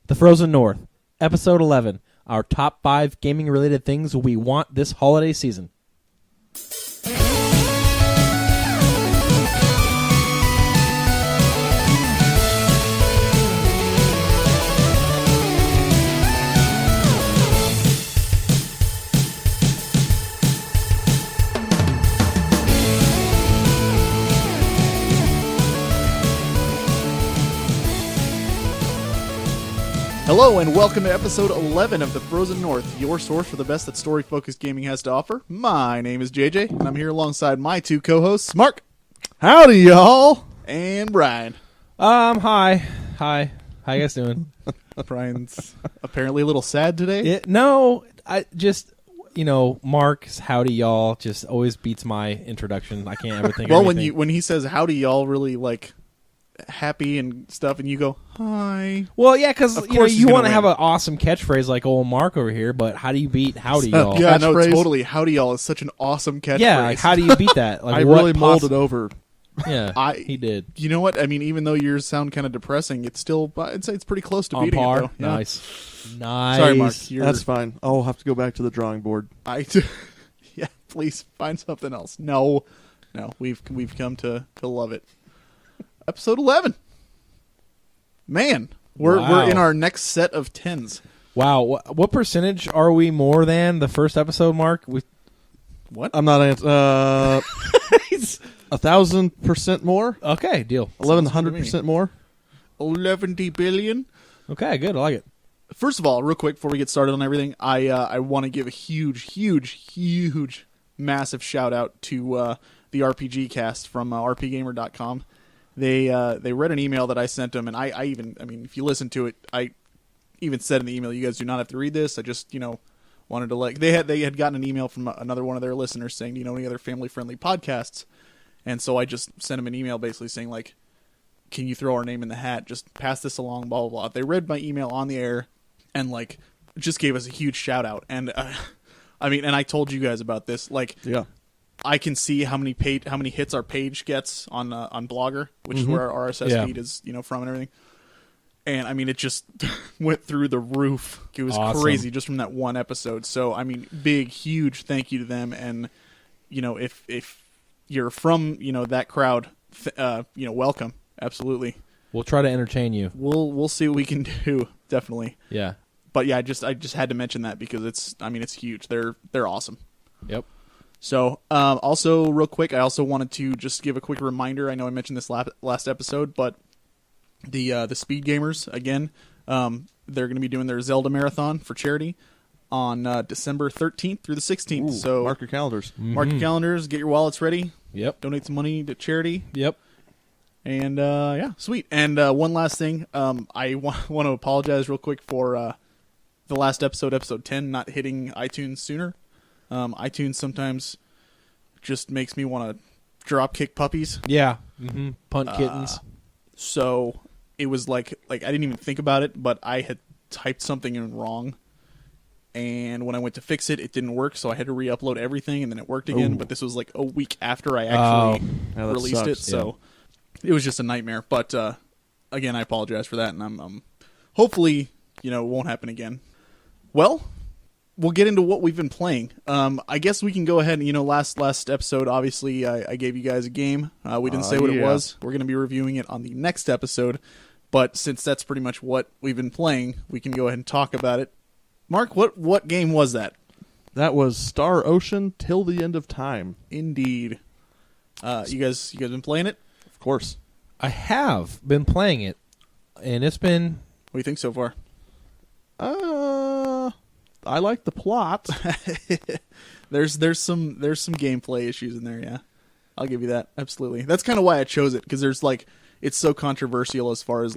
The Frozen North, Episode 11, our top 5 gaming-related things we want this holiday season. Hello and welcome to episode 11 of The Frozen North, your source for the best that story-focused gaming has to offer. My name is JJ, and I'm here alongside my two co-hosts, Mark. Howdy, y'all. And Brian. Hi. How you guys doing? Brian's apparently a little sad today. No, I just, Mark's howdy y'all just always beats my introduction. I can't ever think of anything. when he says howdy y'all, really like happy and stuff, and you go hi. Well, yeah, because you want to win. have an awesome catchphrase like old Mark over here, but how do you beat howdy y'all? Yeah, no, Catchphrase. totally. Howdy y'all is such an awesome catchphrase. Yeah, like, how do you beat that? Like, I what really molded over. Yeah, he did. You know what? I mean, even though yours sound kind of depressing, it's still, I'd say it's pretty close to On beating par. it, though. Yeah. Nice. Sorry, Mark. That's fine. I'll have to go back to the drawing board. Yeah, please find something else. No, we've come to love it. Episode 11. Man, we're in our next set of 10s. Wow, what percentage are we more than the first episode, Mark? What? I'm not 1,000% more. Okay, deal. 1,100% more. 11 billion. Okay, good. I like it. First of all, real quick before we get started on everything, I want to give a huge, massive shout out to the RPG cast from rpgamer.com. They read an email that I sent them, and I mean, if you listen to it, I even said in the email, you guys do not have to read this. I just, wanted to they had gotten an email from another one of their listeners saying, do you know any other family-friendly podcasts? And so I just sent them an email basically saying, like, can you throw our name in the hat? Just pass this along, blah, blah, blah. They read my email on the air and, like, just gave us a huge shout-out. And, I mean, and I told you guys about this. Like, Yeah. I can see how many hits our page gets on Blogger, which is where our RSS feed is, from and everything. And I mean, it just went through the roof. It was crazy just from that one episode. So I mean, huge thank you to them. And if you're from that crowd, welcome. Absolutely. We'll try to entertain you. We'll see what we can do. Definitely. Yeah. But yeah, I just had to mention that because it's huge. They're awesome. Yep. So, also real quick, I also wanted to just give a quick reminder. I know I mentioned this last episode, but the Speed Gamers, again, they're going to be doing their Zelda Marathon for charity on December 13th through the 16th. Ooh, so mark your calendars. Mark your calendars, get your wallets ready. Yep. Donate some money to charity. Yep. And, yeah, sweet. And one last thing, I want to apologize real quick for the last episode 10, not hitting iTunes sooner. iTunes sometimes just makes me want to drop kick puppies. Yeah. Mm-hmm. Punt kittens. So it was like I didn't even think about it, but I had typed something in wrong. And when I went to fix it, it didn't work. So I had to re-upload everything, and then it worked again. Ooh. But this was like a week after I actually that released sucks. it. So it was just a nightmare. But again, I apologize for that. And I'm hopefully, it won't happen again. Well, we'll get into what we've been playing. I guess we can go ahead and, last episode, obviously, I gave you guys a game. We didn't say what it was. We're going to be reviewing it on the next episode. But since that's pretty much what we've been playing, we can go ahead and talk about it. Mark, what game was that? That was Star Ocean Till the End of Time. Indeed. You guys been playing it? Of course. I have been playing it, and it's been... What do you think so far? I like the plot. There's some gameplay issues in there, yeah. I'll give you that. Absolutely. That's kind of why I chose it, because there's it's so controversial as far as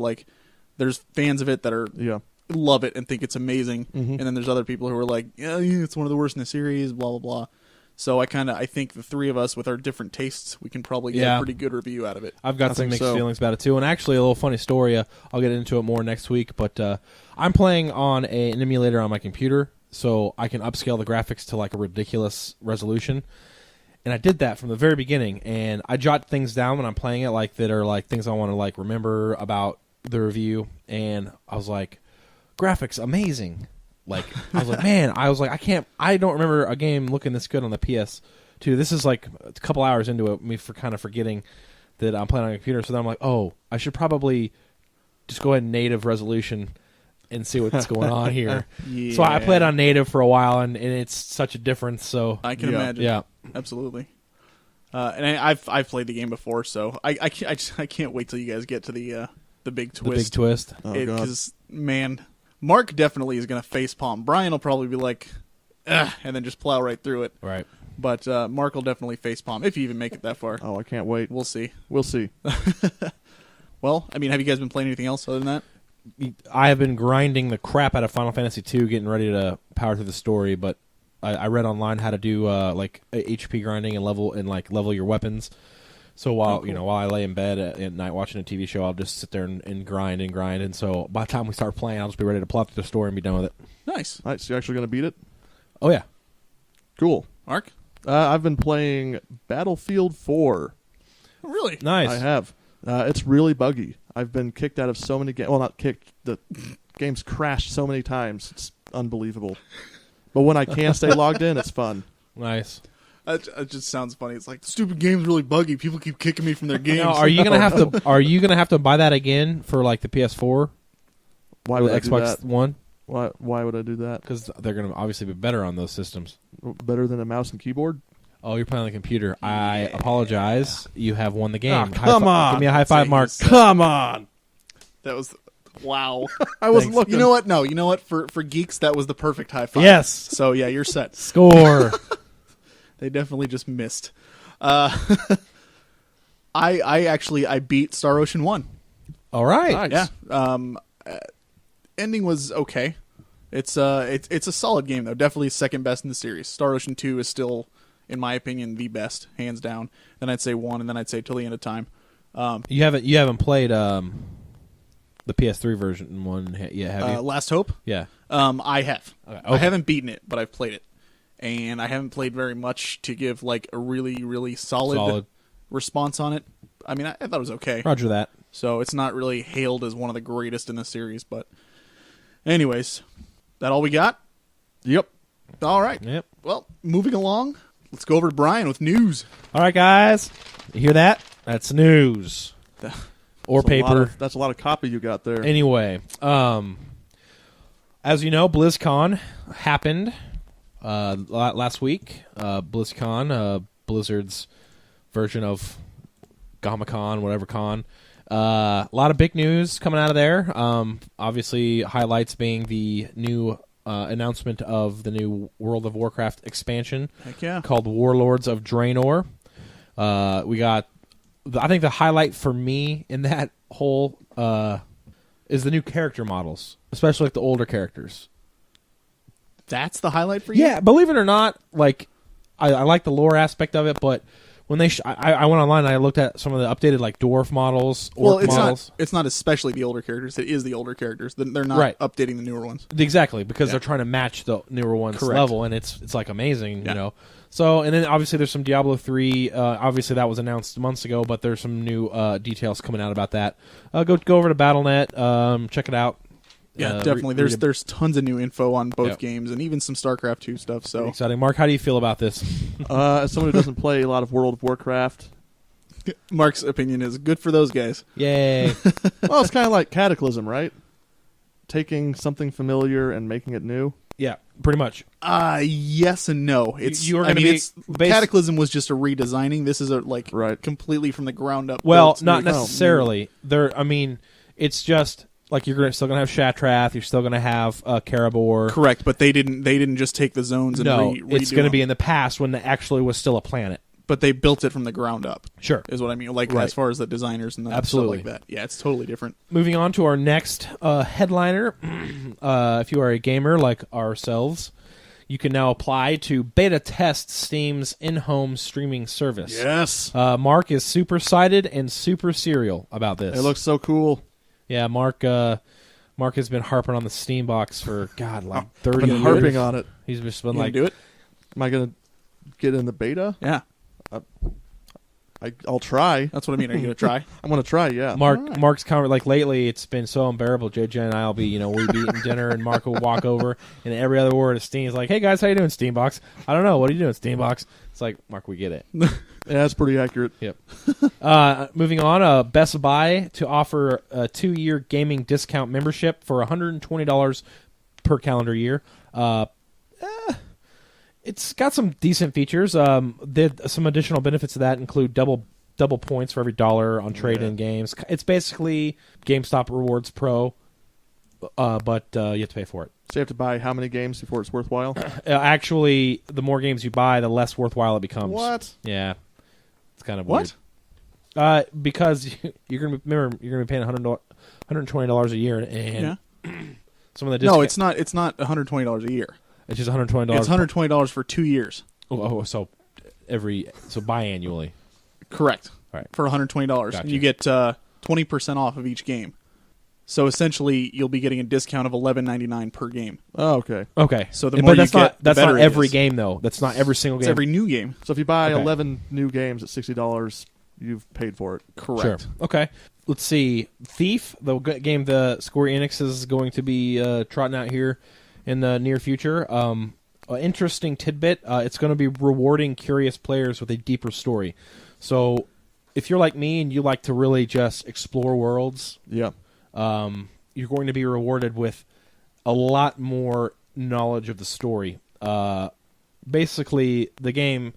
there's fans of it that are love it and think it's amazing, and then there's other people who are like, yeah, it's one of the worst in the series, blah blah blah. So I think the three of us with our different tastes, we can probably get a pretty good review out of it. I've got some mixed feelings about it too, and actually a little funny story. I'll get into it more next week, but I'm playing on an emulator on my computer, so I can upscale the graphics to a ridiculous resolution. And I did that from the very beginning, and I jot things down when I'm playing it that are things I want to remember about the review. And I was like, graphics amazing. Like I was like, man, I don't remember a game looking this good on the PS2. This is like a couple hours into it, me for kind of forgetting that I'm playing on a computer. So then I'm like, oh, I should probably just go ahead and native resolution and see what's going on here. Yeah. So I played on native for a while, and it's such a difference. So I can imagine. Yeah, absolutely. And I've played the game before, so I can't wait till you guys get to the big twist. the big twist. Oh, God. Because man, Mark definitely is going to facepalm. Brian will probably be like, ugh, and then just plow right through it. Right. But Mark will definitely facepalm if you even make it that far. Oh, I can't wait. We'll see. We'll see. Well, I mean, have you guys been playing anything else other than that? I have been grinding the crap out of Final Fantasy II, getting ready to power through the story. But I read online how to do like HP grinding and level your weapons. So while while I lay in bed at night watching a TV show, I'll just sit there and grind. And so by the time we start playing, I'll just be ready to plop through the story and be done with it. Nice. All right, so you're actually going to beat it? Oh yeah, Cool. Mark? I've been playing Battlefield 4. Really? nice. I have. It's really buggy. I've been kicked out of so many games. Well, not kicked. The game's crashed so many times. It's unbelievable. But when I can stay logged in, it's fun. Nice. It just sounds funny. It's like, the stupid game's really buggy. People keep kicking me from their games. Now, are you gonna have to? Are you gonna have to buy that again for like the PS4 Why or would the I do Xbox that? One? Why would I do that? Because they're gonna obviously be better on those systems. Better than a mouse and keyboard? Oh, you're playing on the computer. I apologize. You have won the game. Oh, come on. Give me a high five, Mark. Come on! That was... Wow. I wasn't Thanks. looking. You know what? No, you know what? For geeks, that was the perfect high five. Yes. So, yeah, you're set. Score. They definitely just missed. I beat Star Ocean 1. All right. Nice. Yeah. Ending was okay. It's a solid game though. Definitely second best in the series. Star Ocean 2 is still, in my opinion, the best, hands down. Then I'd say 1, and then I'd say Till the End of Time. You haven't played the PS3 version one yet, have you? Last Hope. Yeah. I have. Okay. I haven't beaten it, but I've played it, and I haven't played very much to give like a really, really solid response on it. I mean, I thought it was okay. Roger that. So it's not really hailed as one of the greatest in the series, but anyways, that all we got? Yep. All right. Yep. Well, moving along, let's go over to Brian with news. All right, guys. You hear that? That's news. Or paper. That's a lot of copy you got there. Anyway, as you know, BlizzCon happened last week. BlizzCon, Blizzard's version of GamaCon, whatever con. A lot of big news coming out of there. Obviously, highlights being the new announcement of the new World of Warcraft expansion. Heck yeah. Called Warlords of Draenor. We got, I think the highlight for me in that whole is the new character models, especially like the older characters. That's the highlight for you? Yeah, believe it or not, like I like the lore aspect of it, but when they I went online and I looked at some of the updated like dwarf models, orc models. It's not especially the older characters. It is the older characters. They're not updating the newer ones. Exactly, because they're trying to match the newer ones level, and it's like amazing, you know. So, and then obviously there's some Diablo 3. Obviously that was announced months ago, but there's some new details coming out about that. Go over to BattleNet, check it out. Yeah, definitely. There's tons of new info on both games, and even some StarCraft 2 stuff. So exciting, Mark. How do you feel about this? As someone who doesn't play a lot of World of Warcraft, Mark's opinion is good for those guys. Yay! Well, it's kind of like Cataclysm, right? Taking something familiar and making it new. Yeah, pretty much. Yes and no. It's You are gonna be Cataclysm was just a redesigning. This is a completely from the ground up. Well, not necessarily. I mean, it's just like you're still gonna have Shatrath. You're still gonna have Karabor. Correct, but they didn't just take the zones and it's going to be in the past when it actually was still a planet. But they built it from the ground up. Sure, is what I mean. Like as far as the designers and stuff like that. Yeah, it's totally different. Moving on to our next headliner. If you are a gamer like ourselves, you can now apply to beta test Steam's in-home streaming service. Yes. Mark is super excited and super serial about this. It looks so cool. Yeah, Mark has been harping on the Steam box for 30 years. Harping on it. He's just been like, do it. Am I going to get in the beta? Yeah. I'll try. That's what I mean. Are you gonna try? I'm gonna try. Yeah. Mark's comment, like lately, it's been so unbearable. JJ and I'll be, we'll be eating dinner, and Mark will walk over, and every other word of Steam's like, "Hey guys, how you doing, Steambox?" I don't know. What are you doing, Steambox? It's like, Mark, we get it. Yeah, that's pretty accurate. Yep. Moving on, Best Buy to offer a 2-year gaming discount membership for $120 per calendar year. It's got some decent features. Some additional benefits of that include double points for every dollar on trade-in games. It's basically GameStop Rewards Pro, but you have to pay for it. So you have to buy how many games before it's worthwhile? Actually, the more games you buy, the less worthwhile it becomes. What? Yeah, it's kind of What? weird. Because you're gonna be paying $120 a year, and some of the No, it's not. It's not $120 a year. It's just $120. It's $120 for 2 years. So biannually. Correct. All right. For $120, Gotcha. and you get 20% off of each game. So essentially, you'll be getting a discount of $11.99 per game. Oh, okay. Okay. So the more but that's you not get, the that's better not it every is. game though. That's not every single It's game. every new game. So if you buy Okay. 11 new games at $60, you've paid for it. Correct. Sure. Okay. Let's see. Thief, the game the Square Enix is going to be trotting out here in the near future. Interesting tidbit. It's going to be rewarding curious players with a deeper story. So if you're like me and you like to really just explore worlds, Yeah. you're going to be rewarded with a lot more knowledge of the story. Basically, the game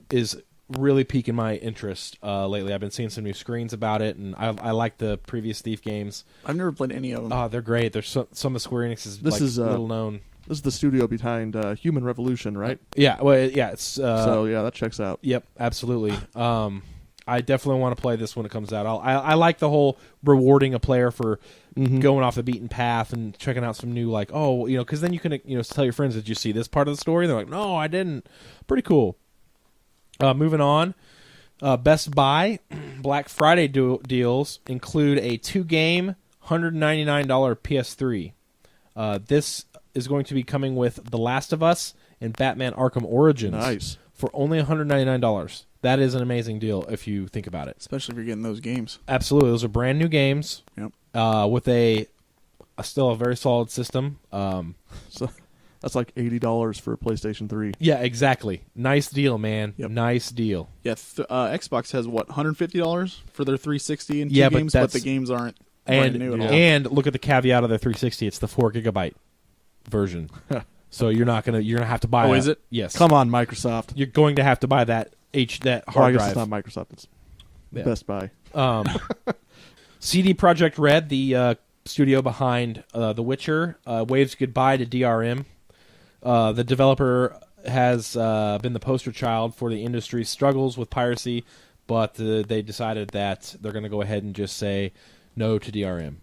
is really piquing my interest lately. I've been seeing some new screens about it, and I like the previous Thief games. I've never played any of them. Oh, they're great. There's some of Square Enix's This is, little known. This is the studio behind Human Revolution, right? Yeah, well, yeah, it's So, yeah, that checks out. Yep, absolutely. I definitely want to play this when it comes out. I like the whole rewarding a player for going off the beaten path and checking out some new, because then you can tell your friends, did you see this part of the story? They're like, no, I didn't. Pretty cool. Moving on, Best Buy Black Friday deals include a 2-game $199 PS3. This is going to be coming with The Last of Us and Batman Arkham Origins. Nice. For only $199. That is an amazing deal if you think about it. Especially if you're getting those games. Absolutely. Those are brand new games. Yep. With still a very solid system. So that's like $80 for a PlayStation 3. Yeah, exactly. Nice deal, man. Yep. Nice deal. Yeah, Xbox has $150 for their 360 and 2 Yeah, but games, but the games aren't brand new at all. And look at the caveat of the 360. It's the 4 gigabyte version. So you're gonna have to buy. Oh, is it? Yes. Come on, Microsoft. You're going to have to buy that I hard guess drive. it's not Microsoft. It's Yeah. Best Buy. CD Projekt Red, the studio behind The Witcher, waves goodbye to DRM. The developer has been the poster child for the industry's struggles with piracy, but they decided that they're going to go ahead and just say no to DRM.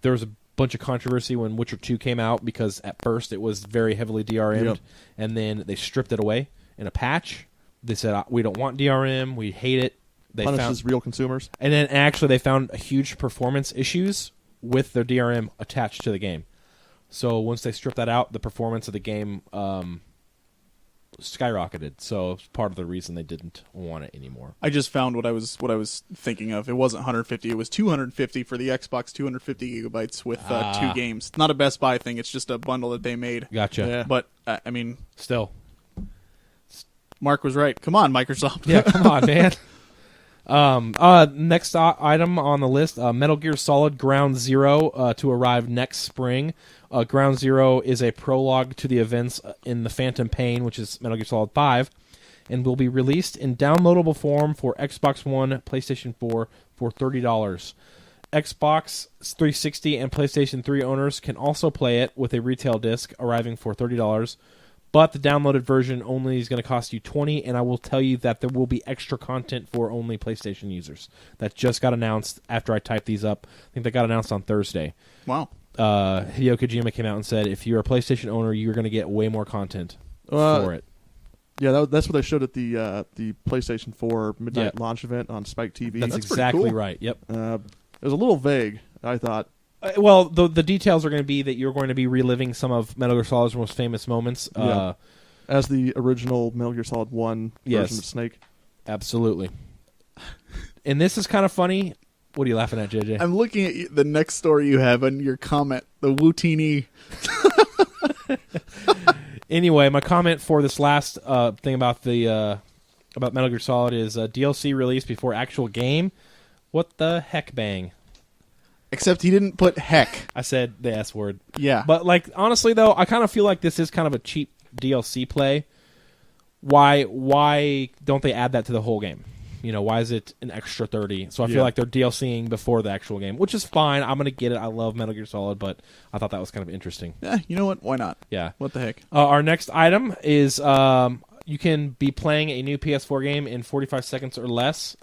There was a bunch of controversy when Witcher 2 came out because at first it was very heavily DRM'd, Yep. and then they stripped it away in a patch. They said, we don't want DRM, we hate it. They Punishes real consumers. And then actually they found huge performance issues with their DRM attached to the game. So once they stripped that out, the performance of the game skyrocketed. So it's part of the reason they didn't want it anymore. I just found what I was thinking of. It wasn't 150. It was 250 for the Xbox, 250 gigabytes with 2 games. It's not a Best Buy thing. It's just a bundle that they made. Gotcha. Yeah. But I mean, Still. Mark was right. Come on, Microsoft. Yeah, come on, man. Next item on the list, Metal Gear Solid Ground Zero to arrive next spring. Ground Zero is a prologue to the events in the Phantom Pain, which is Metal Gear Solid 5, and will be released in downloadable form for Xbox One, PlayStation 4 for $30. Xbox 360 and PlayStation 3 owners can also play it with a retail disc, arriving for $30. But the downloaded version only is going to cost you $20, and I will tell you that there will be extra content for only PlayStation users. That just got announced after I typed these up. I think that got announced on Thursday. Wow. Hideo Kojima came out and said, if you're a PlayStation owner, you're going to get way more content for it. Yeah, that's what they showed at the PlayStation 4 midnight Yeah. launch event on Spike TV. That's pretty exactly cool. right. Yep. It was a little vague, I thought. Well, the details are going to be that you're going to be reliving some of Metal Gear Solid's most famous moments. Yeah. As the original Metal Gear Solid 1 Yes. version of Snake. Absolutely. And this is kind of funny. What are you laughing at, JJ? I'm looking at the next story you have and your comment, the Wootini. Anyway, my comment for this last thing about the about Metal Gear Solid is DLC released before actual game. What the heck, bang? Except he didn't put heck. I said the S word. Yeah. But like honestly though, I kind of feel like this is kind of a cheap DLC play. Why don't they add that to the whole game? You know, why is it an extra 30? So I feel like they're DLCing before the actual game, which is fine. I'm going to get it. I love Metal Gear Solid, but I thought that was kind of interesting. Yeah, you know what? Why not? Yeah. What the heck? Our next item is you can be playing a new PS4 game in 45 seconds or less.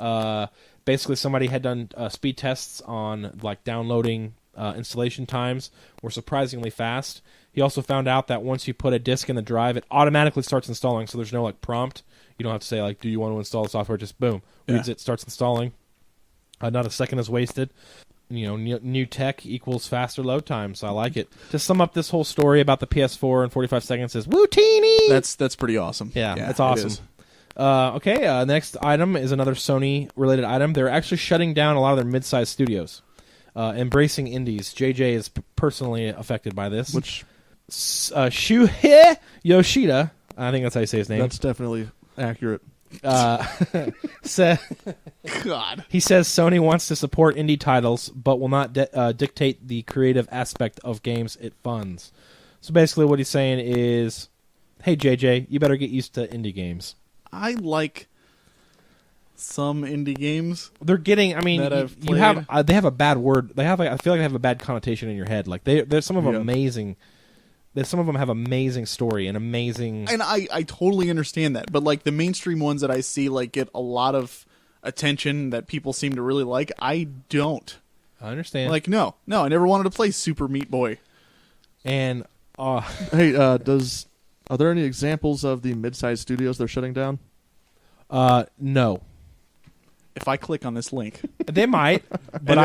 Basically, somebody had done speed tests on like downloading installation times were surprisingly fast. He also found out that once you put a disk in the drive, it automatically starts installing, so there's no like prompt. You don't have to say like, "Do you want to install the software?" Just boom, reads it, starts installing. Not a second is wasted. You know, new tech equals faster load time, so I like it. To sum up this whole story about the PS4 in 45 seconds is Wootini! That's pretty awesome. Yeah, that's awesome. Okay, next item is another Sony-related item. They're actually shutting down a lot of their mid-sized studios, embracing indies. JJ is personally affected by this. Which Shuhei Yoshida, I think that's how you say his name. that's definitely accurate. God. He says Sony wants to support indie titles, but will not dictate the creative aspect of games it funds. So basically what he's saying is, hey, JJ, you better get used to indie games. I like some indie games. They're getting, I mean, you have they have a bad word. They have, I feel like they have a bad connotation in your head. Like there's some of them amazing. Some of them have amazing story and amazing. And I totally understand that, but like the mainstream ones that I see like get a lot of attention that people seem to really like, I don't. I understand. Like no, I never wanted to play Super Meat Boy. And Hey, are there any examples of the mid-sized studios they're shutting down? No. If I click on this link, They might, but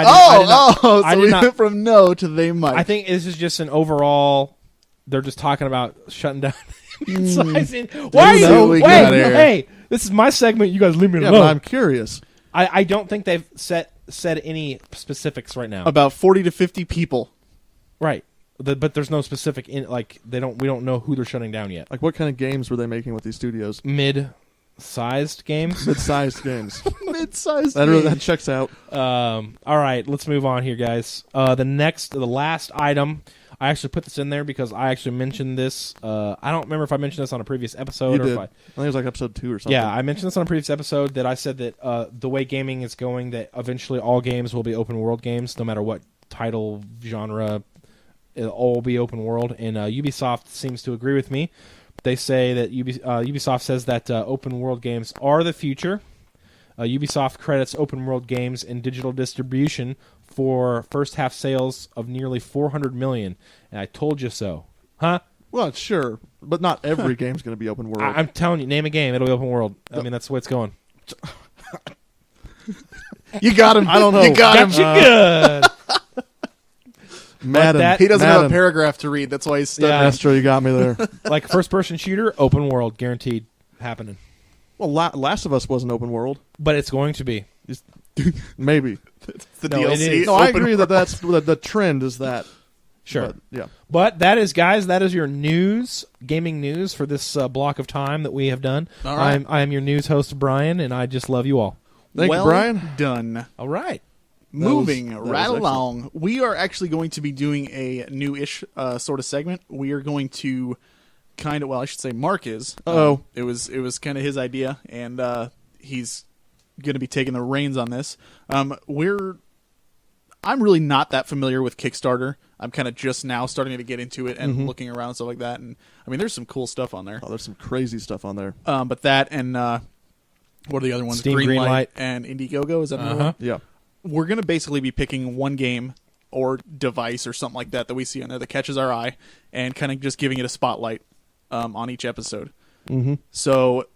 so we went from no to they might. I think this is just an overall. They're just talking about shutting down. Why are you? Wait, hey, this is my segment. You guys leave me alone. But I'm curious. I don't think they've said any specifics right now. About 40 to 50 people. Right, but there's no specific we don't know who they're shutting down yet. Like, what kind of games were they making with these studios? Mid-sized games. Mid-sized games. Mid-sized. That checks out. All right, let's move on here, guys. The last item. I actually put this in there because I actually mentioned this. I don't remember if I mentioned this on a previous episode. You or did. If I think it was like episode 2 or something. Yeah, I mentioned this on a previous episode that I said that the way gaming is going, that eventually all games will be open world games, no matter what title, genre, it'll all be open world. And Ubisoft seems to agree with me. They say that Ubisoft says that open world games are the future. Ubisoft credits open world games and digital distribution for first half sales of nearly $400 million, and I told you so, huh? Well, sure, but not every game's going to be open world. I'm telling you, name a game, it'll be open world. I mean, that's the way it's going. You got him. I don't know. You got him. You good. Madden. He doesn't have a Madden. paragraph to read. That's why he's stuttering. Yeah. That's true. You got me there. Like first person shooter, open world, guaranteed happening. Well, Last of Us wasn't open world. But it's going to be. Maybe. The No, it DLC. is. No, I agree that that's the trend is that. Sure. But, yeah. But that is, guys, that is your news, gaming news for this block of time that we have done. All right. I am your news host, Brian, and I just love you all. Thank you, Brian. Done. All right. Moving that was right excellent. along, we are actually going to be doing a new-ish sort of segment. We are going to I should say Mark is. Uh-oh. It was kind of his idea, and he's going to be taking the reins on this. I'm really not that familiar with Kickstarter. I'm kind of just now starting to get into it and looking around and stuff like that. And I mean, there's some cool stuff on there. Oh, there's some crazy stuff on there. But that and what are the other ones? Steam Greenlight and Indiegogo. Is that another one? Yeah. We're going to basically be picking one game or device or something like that we see on there that catches our eye and kind of just giving it a spotlight on each episode. Mm-hmm. So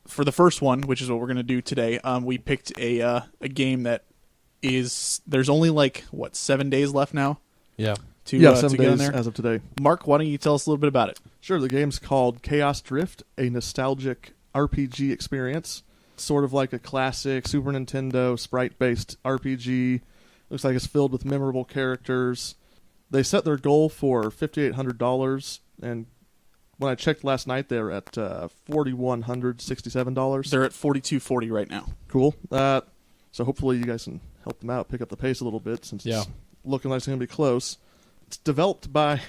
for the first one, which is what we're going to do today, we picked a game that there's only 7 days left now Yeah. to 7 get in days there. as of today. Mark, why don't you tell us a little bit about it? Sure, the game's called Chaos Drift, a nostalgic RPG experience. sort of like a classic Super Nintendo sprite-based RPG. Looks like it's filled with memorable characters. They set their goal for $5,800, and when I checked last night, they're at $4,167. They're at $4,240 right now. Cool. So hopefully you guys can help them out, pick up the pace a little bit, since it's looking like it's going to be close. It's developed by,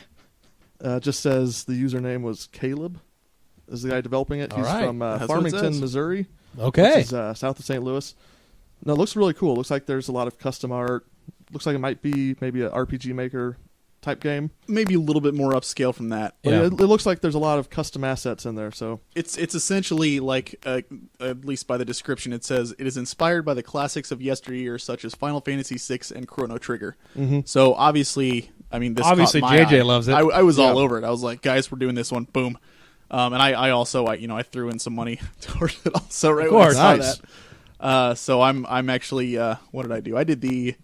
just says the username was Caleb, is the guy developing it. All He's right. from That's what it Farmington, says. Missouri. Okay. Which is south of St. Louis. No, it looks really cool. Looks like there's a lot of custom art. Looks like it might be maybe an RPG Maker type game. Maybe a little bit more upscale from that. But Yeah. it looks like there's a lot of custom assets in there. So It's essentially like, at least by the description, it says it is inspired by the classics of yesteryear, such as Final Fantasy VI and Chrono Trigger. Mm-hmm. So obviously, I mean, this Obviously, caught my JJ eye. loves it. I was all Yeah. over it. I was like, guys, we're doing this one. Boom. And I also I threw in some money towards it also right Of when I course. saw Nice. that. So I'm actually what did I do? I did the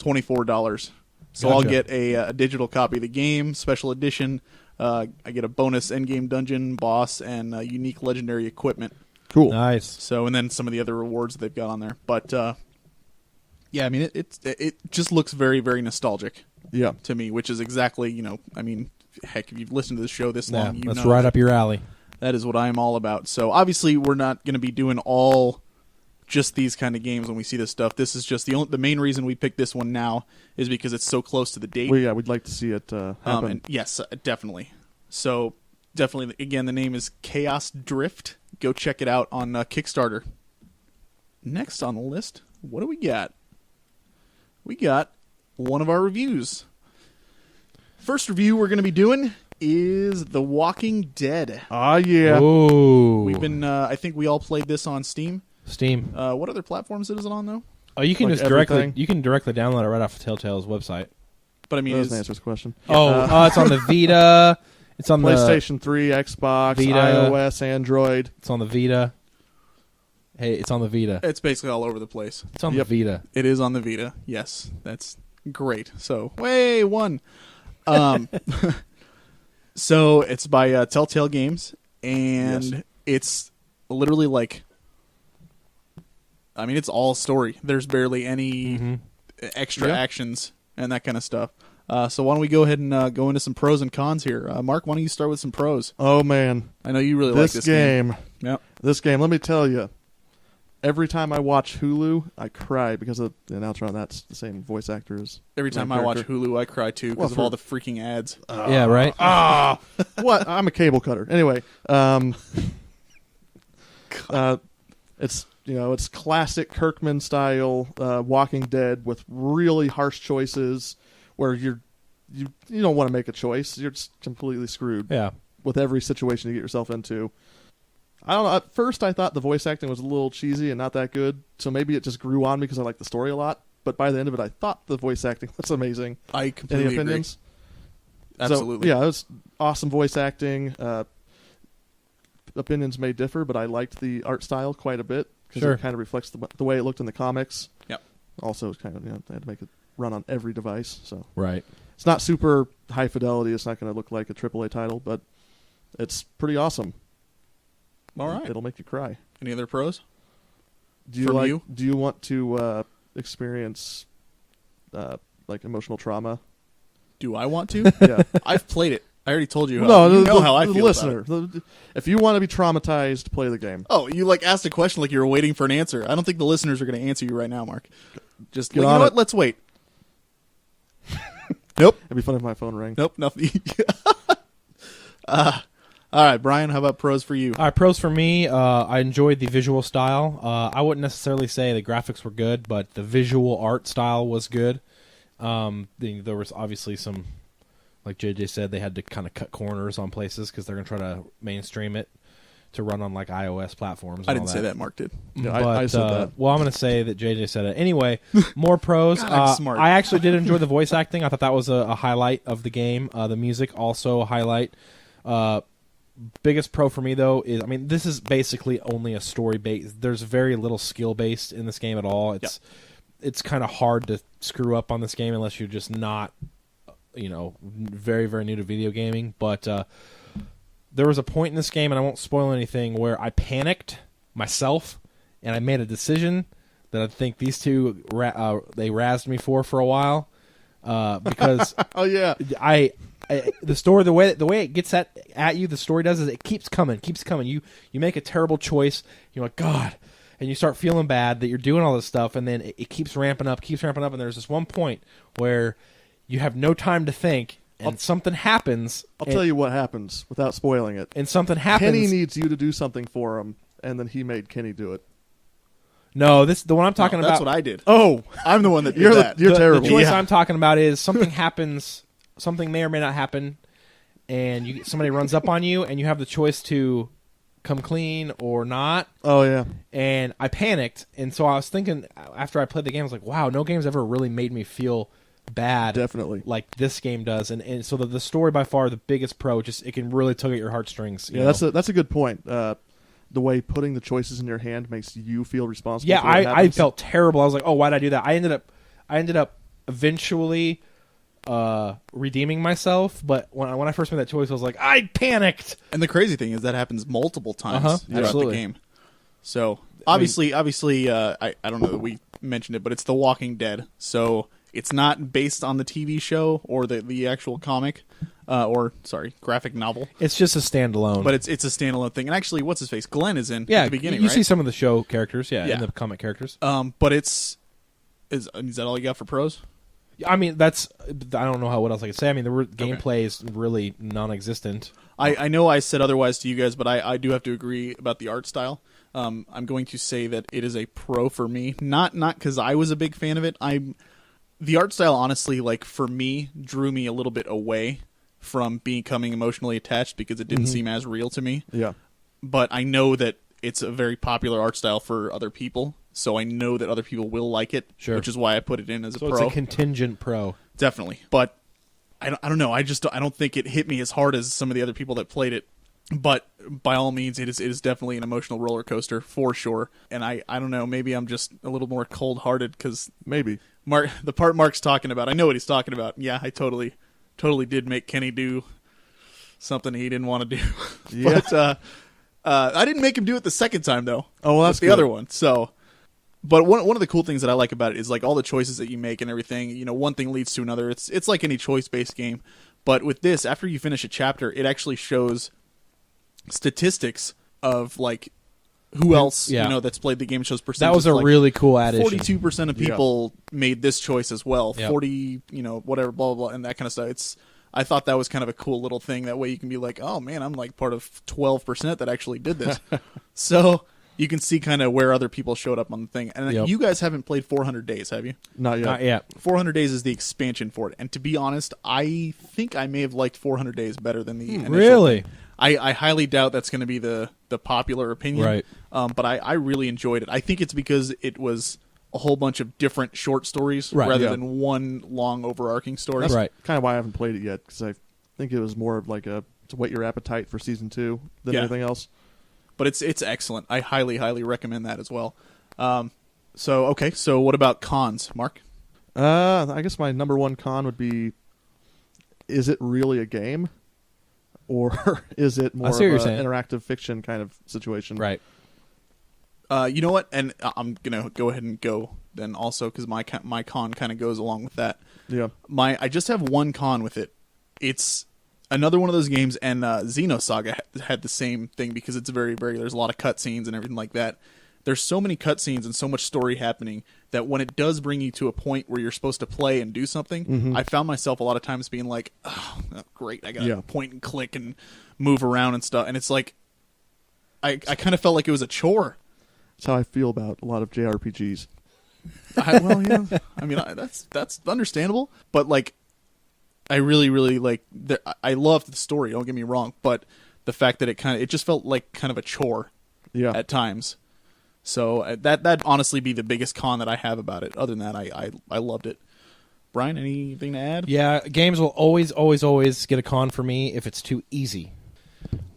$24. So I'll Gotcha. get a digital copy of the game, special edition. I get a bonus endgame dungeon, boss, and unique legendary equipment. cool. Nice. So, and then some of the other rewards they've got on there. But yeah, I mean, it just looks very, very nostalgic Yeah. to me, which is exactly, I mean, heck, if you've listened to the show this Yeah, long, you that's know right up your alley. that is what I am all about. So obviously, we're not going to be doing all just these kind of games when we see this stuff. This is just the main reason we picked this one now is because it's so close to the date. We'd like to see it happen. And yes, definitely. So definitely, again, the name is Chaos Drift. Go check it out on Kickstarter. Next on the list, what do we got? We got one of our reviews. First review we're going to be doing is The Walking Dead. Yeah. Ooh. We've been, I think we all played this on Steam. Steam. What other platforms is it on though? Oh, you can Like just directly everything? download it right off of Telltale's website. But I mean, That is, doesn't answer the question. It's on the Vita. It's on the PlayStation 3, Xbox, Vita. iOS, Android. It's on the Vita. Hey, it's on the Vita. it's basically all over the place. It's on Yep. the Vita. It is on the Vita. Yes, that's great. So, one. So it's by Telltale Games, and Yes. it's literally like, I mean, it's all story. There's barely any extra Yeah. actions and that kind of stuff. So why don't we go ahead and go into some pros and cons here? Mark, why don't you start with some pros? Oh, man. I know you really like this game. game. Yep. This game, let me tell you. Every time I watch Hulu, I cry because the announcer on that's the same voice actor as Every time I watch Hulu, I cry too because Well, of for- all the freaking ads. Yeah, right? What? I'm a cable cutter. Anyway, it's it's classic Kirkman style Walking Dead with really harsh choices where you don't want to make a choice. You're just completely screwed Yeah. with every situation you get yourself into. I don't know. At first, I thought the voice acting was a little cheesy and not that good, so maybe it just grew on me because I liked the story a lot. But by the end of it, I thought the voice acting was amazing. I Any completely agree. opinions? Absolutely. So, yeah, it was awesome voice acting. Opinions may differ, but I liked the art style quite a bit because Sure. it kind of reflects the way it looked in the comics. Yep. Also, it's kind of they had to make it run on every device, so Right. it's not super high fidelity. It's not going to look like a AAA title, but it's pretty awesome. All right. It'll make you cry. Any other pros? Do you From like? you? Do you want to experience like emotional trauma? Do I want to? Yeah. I've played it. I already told you. No, You the, know how I the feel listener. about it. If you want to be traumatized, play the game. Oh, you asked a question like you were waiting for an answer. I don't think the listeners are going to answer you right now, Mark. Just Get you on know it. what? Let's wait. Nope. It'd be fun if my phone rang. Nope. Nothing. All right, Brian. How about pros for you? All right, pros for me. I enjoyed the visual style. I wouldn't necessarily say the graphics were good, but the visual art style was good. There was obviously some, like JJ said, they had to kind of cut corners on places because they're going to try to mainstream it to run on like iOS platforms. And I all didn't say that. Mark did. Yeah, But, I said that. Well, I'm going to say that JJ said it. Anyway, more pros. God, I'm smart. I actually did enjoy the voice acting. I thought that was a highlight of the game. The music also a highlight. Biggest pro for me, though, is, I mean, this is basically only a story-based. There's very little skill-based in this game at all. It's kind of hard to screw up on this game unless you're just not, very, very new to video gaming. But there was a point in this game, and I won't spoil anything, where I panicked myself and I made a decision that I think these two they razzed me for a while because Oh yeah. the story the way it gets at you, the story does is it keeps coming. You make a terrible choice. You're like, God. And you start feeling bad that you're doing all this stuff, and then it keeps ramping up, and there's this one point where you have no time to think, and something happens. I'll tell you what happens without spoiling it. And something happens. Kenny needs you to do something for him, and then he made Kenny do it. No, the one I'm talking about. That's what I did. Oh, I'm the one that did you're that. you're terrible. The choice Yeah. I'm talking about is something happens, something may or may not happen, and somebody runs up on you, and you have the choice to come clean or not. Oh yeah. And I panicked, and so I was thinking after I played the game, I was like, wow, no game's ever really made me feel bad Definitely. like this game does. And so the story by far the biggest pro, just it can really tug at your heartstrings. Yeah, that's a good point. The way putting the choices in your hand makes you feel responsible. Yeah, for what I happens. felt terrible. I was like, oh, why did I do that? I ended up eventually redeeming myself, but when I first made that choice, I was like, I panicked. And the crazy thing is that happens multiple times throughout absolutely. the game. So obviously, I don't know that we mentioned it, but it's The Walking Dead. So it's not based on the TV show or the actual comic, graphic novel. It's just a standalone. But it's a standalone thing. And actually, what's his face? Glenn is in yeah, at the beginning, you right? see some of the show characters, Yeah. and the comic characters. But is that all you got for pros? I mean, I don't know what else I could say. I mean, the gameplay is really non-existent. I know I said otherwise to you guys, but I do have to agree about the art style. I'm going to say that it is a pro for me, not because I was a big fan of it. The art style, honestly, like for me, drew me a little bit away from becoming emotionally attached because it didn't seem as real to me. Yeah. But I know that it's a very popular art style for other people, so I know that other people will like it, Sure. which is why I put it in as a So pro. it's a contingent pro. Definitely. But I don't know. I don't think it hit me as hard as some of the other people that played it. But by all means, it is definitely an emotional roller coaster for sure. And I don't know. Maybe I'm just a little more cold-hearted because Maybe. the part Mark's talking about, I know what he's talking about. Yeah, I totally did make Kenny do something he didn't want to do. Yeah. But I didn't make him do it the second time though. Oh, well, that's the good. other one. So. But one of the cool things that I like about it is like all the choices that you make and everything. You know, one thing leads to another. It's like any choice-based game. But with this, after you finish a chapter, it actually shows statistics of like who else that's played the game. It shows percentages. That was a like really cool addition. 42% of people made this choice as well. Yep. 40, whatever, blah blah blah, and that kind of stuff. I thought that was kind of a cool little thing. That way you can be like, oh man, I'm like part of 12% that actually did this. So. You can see kind of where other people showed up on the thing. And Yep. you guys haven't played 400 Days, have you? Not yet. Not yet. 400 Days is the expansion for it. And to be honest, I think I may have liked 400 Days better than the initial Really? thing. I highly doubt that's going to be the popular opinion. Right. But I really enjoyed it. I think it's because it was a whole bunch of different short stories Right, rather yeah. than one long overarching story. That's right. Kind of why I haven't played it yet, because I think it was more of like to whet your appetite for season 2 than Yeah. anything else. But it's excellent. I highly, highly recommend that as well. So what about cons, Mark? I guess my number one con would be: is it really a game, or is it more I of see what you're an saying. interactive fiction kind of situation? Right. You know what? And I'm gonna go ahead and go then also because my con kind of goes along with that. Yeah. I just have one con with it. It's another one of those games, and Xenosaga had the same thing because it's very, very. There's a lot of cutscenes and everything like that. There's so many cutscenes and so much story happening that when it does bring you to a point where you're supposed to play and do something, I found myself a lot of times being like, "Oh, great! I got to point and click and move around and stuff." And it's like, I kind of felt like it was a chore. That's how I feel about a lot of JRPGs. Well, yeah. I mean, that's understandable, but like. I really, really like. I loved the story. Don't get me wrong, but the fact that it just felt like kind of a chore, Yeah. at times. So that'd honestly be the biggest con that I have about it. Other than that, I loved it. Brian, anything to add? Yeah, games will always get a con for me if it's too easy.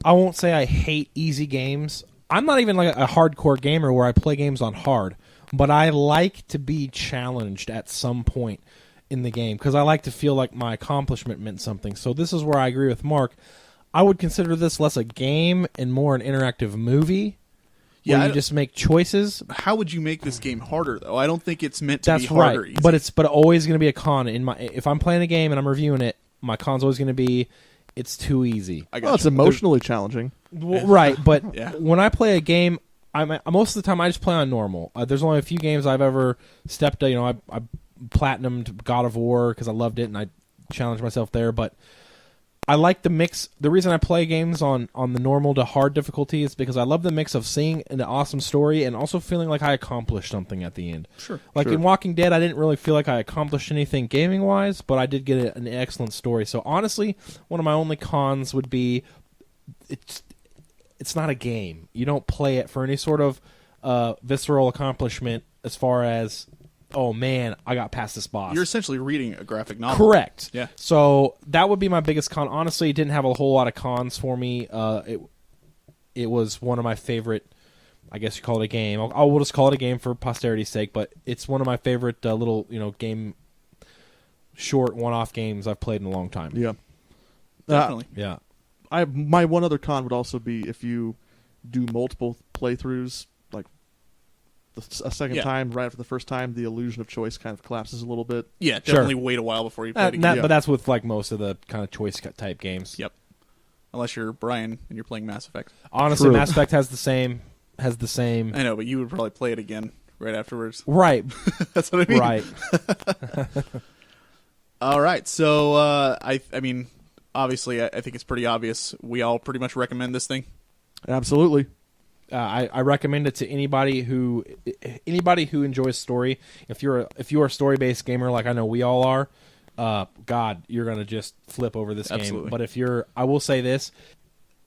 I won't say I hate easy games. I'm not even like a hardcore gamer where I play games on hard, but I like to be challenged at some point in the game because I like to feel like my accomplishment meant something. So this is where I agree with Mark. I would consider this less a game and more an interactive movie. Yeah, where you just make choices. How would you make this game harder, though? I don't think it's meant to That's be harder. right, Easy. but always going to be a con. If I'm playing a game and I'm reviewing it, my con's always going to be it's too easy. Well, it's emotionally challenging. Well, right, but Yeah. when I play a game, most of the time I just play on normal. There's only a few games I've ever stepped. I platinumed God of War because I loved it and I challenged myself there. But I like the mix. The reason I play games on the normal to hard difficulty is because I love the mix of seeing an awesome story and also feeling like I accomplished something at the end. Sure. Like Sure. in Walking Dead, I didn't really feel like I accomplished anything gaming wise, but I did get an excellent story. So honestly, one of my only cons would be it's not a game. You don't play it for any sort of visceral accomplishment as far as, oh man, I got past this boss. You're essentially reading a graphic novel. Correct. Yeah. So that would be my biggest con. Honestly, it didn't have a whole lot of cons for me. It was one of my favorite, I guess you call it a game. We'll just call it a game for posterity's sake, but it's one of my favorite little game, short one-off games I've played in a long time. Yeah. Definitely. Yeah. My one other con would also be if you do multiple playthroughs, like a second Yeah. time right after the first time, the illusion of choice kind of collapses a little bit. Yeah, definitely wait a while before you play it again. Yeah. But that's with like most of the kind of choice type games. Yep. Unless you're Brian and you're playing Mass Effect. Honestly, True. Mass Effect has the same. I know, but you would probably play it again right afterwards. Right. That's what I mean. Right. All right. So, I mean, obviously, I think it's pretty obvious. We all pretty much recommend this thing. Absolutely. I recommend it to anybody who enjoys story. If you're a story based gamer like I know we all are, God, you're gonna just flip over this Absolutely. game. But I will say this: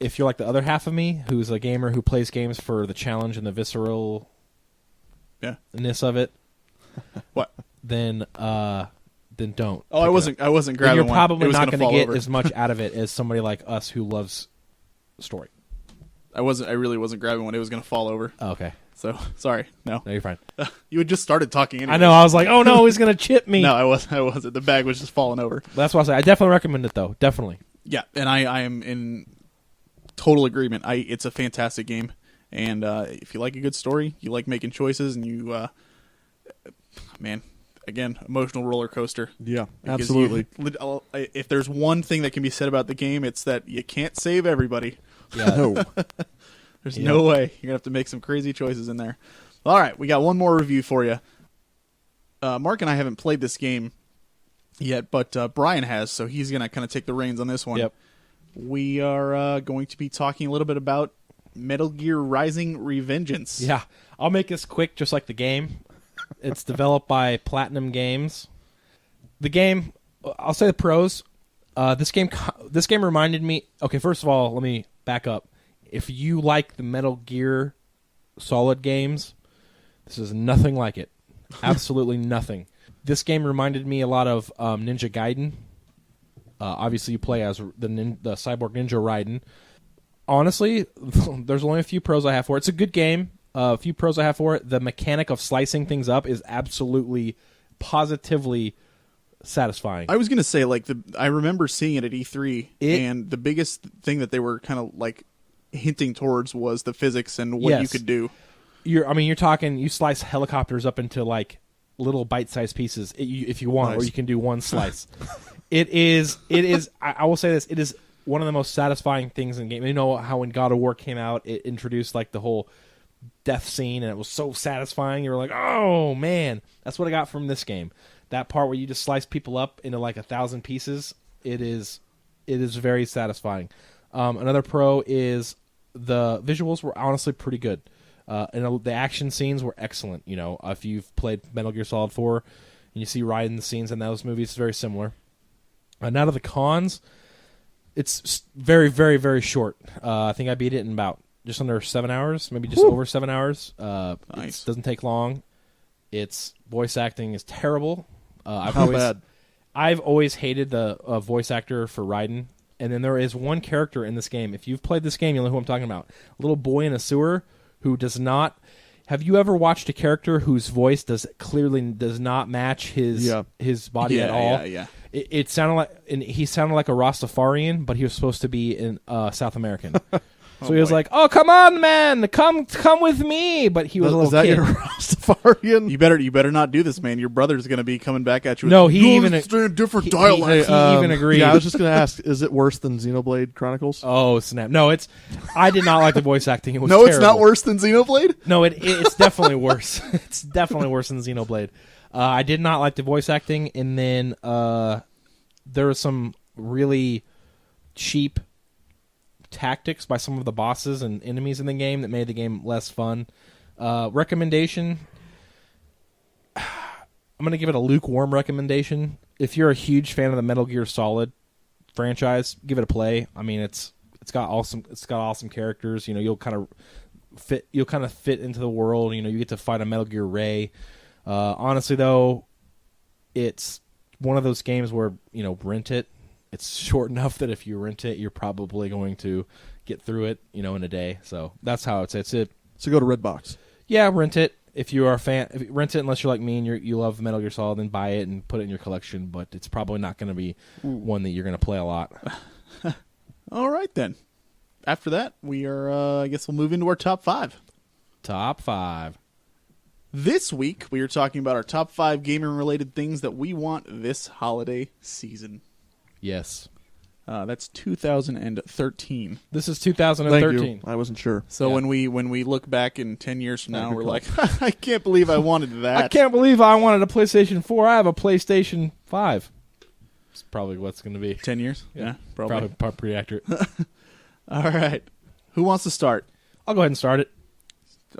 if you're like the other half of me, who's a gamer who plays games for the challenge and the visceralness of it, What? then don't. Oh, I wasn't Then grabbing you're one. probably It was not gonna going to fall get over. as much out of it as somebody like us who loves story. I really wasn't grabbing one. It was going to fall over. Oh, okay, So, sorry. No. no, you're fine. You had just started talking anyway. I know. I was like, oh no, he's going to chip me. No, I wasn't. The bag was just falling over. That's why I say I definitely recommend it though. Definitely. Yeah, and I am in total agreement. It's a fantastic game, and if you like a good story, you like making choices, and you, man, again, emotional roller coaster. Yeah, Because absolutely. if there's one thing that can be said about the game, it's that you can't save everybody. Yeah. No. There's Yeah. no way. You're gonna have to make some crazy choices in there. All right, we got one more review for you. Mark and I haven't played this game yet, but Brian has, so he's gonna kind of take the reins on this one. Yep. We are going to be talking a little bit about Metal Gear Rising: Revengeance. Yeah. I'll make this quick, just like the game. It's developed by Platinum Games. The game, I'll say the pros. This game reminded me. Okay, first of all, let me back up. If you like the Metal Gear Solid games, this is nothing like it. Absolutely nothing. This game reminded me a lot of Ninja Gaiden. Obviously, you play as the cyborg ninja Raiden. Honestly, there's only a few pros I have for it. It's a good game. A few pros I have for it. The mechanic of slicing things up is absolutely, positively satisfying. I was gonna say, I remember seeing it at E3, and the biggest thing that they were kind of like hinting towards was the physics and what you Yes. could do. You're talking. You slice helicopters up into like little bite-sized pieces if you want, Nice. or you can do one slice. It is. I will say this. It is one of the most satisfying things in the game. You know how when God of War came out, it introduced like the whole death scene, and it was so satisfying. You were like, oh man, that's what I got from this game. That part where you just slice people up into like 1,000 pieces. It is very satisfying. Another pro is the visuals were honestly pretty good. And the action scenes were excellent. You know, if you've played Metal Gear Solid 4 and you see Raiden scenes in those movies, it's very similar. Now to the cons, it's very, very, very short. I think I beat it in about just under 7 hours, maybe just over 7 hours. Nice. It doesn't take long. Its voice acting is terrible. How bad? I've always hated the voice actor for Raiden. And then there is one character in this game. If you've played this game, you'll know who I'm talking about. A little boy in a sewer who does not. Have you ever watched a character whose voice clearly does not match his body at all? Yeah. It sounded like, and he sounded like a Rastafarian, but he was supposed to be in South American. So he was boy. like, "Oh, come on, man, come with me." But he was a little Is that kid. your Rastafarian? You better not do this, man. Your brother's going to be coming back at you. With, No, he "You even- understand different he- dialects. he even agreed. Yeah, I was just going to ask, is it worse than Xenoblade Chronicles? Oh snap! No, it's. I did not like the voice acting. It was no, it's not terrible. worse than Xenoblade. No, it's definitely worse. It's definitely worse than Xenoblade. I did not like the voice acting, and then there was some really cheap tactics by some of the bosses and enemies in the game that made the game less fun. Recommendation: I'm going to give it a lukewarm recommendation. If you're a huge fan of the Metal Gear Solid franchise, give it a play. I mean, it's got awesome characters. You know, you'll kind of fit into the world. You know, you get to fight a Metal Gear Ray. Honestly, though, it's one of those games where, you know, rent it. It's short enough that if you rent it, you're probably going to get through it, you know, in a day. So that's how it's it. So go to Redbox. Yeah, rent it if you are a fan. If you rent it unless you're like me and you love Metal Gear Solid, then buy it and put it in your collection. But it's probably not going to be one that you're going to play a lot. All right, then. After that, we are, I guess we'll move into our top 5. Top 5. This week, we are talking about our top 5 gaming-related things that we want this holiday season. Yes. That's 2013. This is Thank 2013. you. I wasn't sure. So Yeah. when we look back in 10 years from now, Good we're call. like, I can't believe I wanted that. I can't believe I wanted a PlayStation 4. I have a PlayStation 5. It's probably what's going to be. 10 years? Yeah, probably. Probably pretty accurate. All right. Who wants to start? I'll go ahead and start it.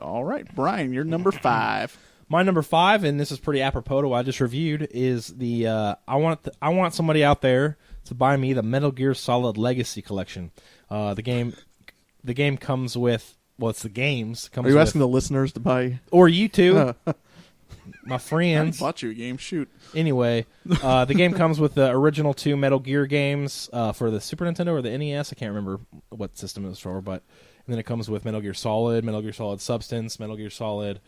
All right, Brian, you're number 5. My number 5, and this is pretty apropos to what I just reviewed, is the I want somebody out there to buy me the Metal Gear Solid Legacy Collection. The game comes with, well, it's the games. Are you asking the listeners to buy? or you two, my I friends. bought you a game. Shoot. Anyway, the game comes with the original 2 Metal Gear games for the Super Nintendo or the NES. I can't remember what system it was for, but and then it comes with Metal Gear Solid Substance, Metal Gear Solid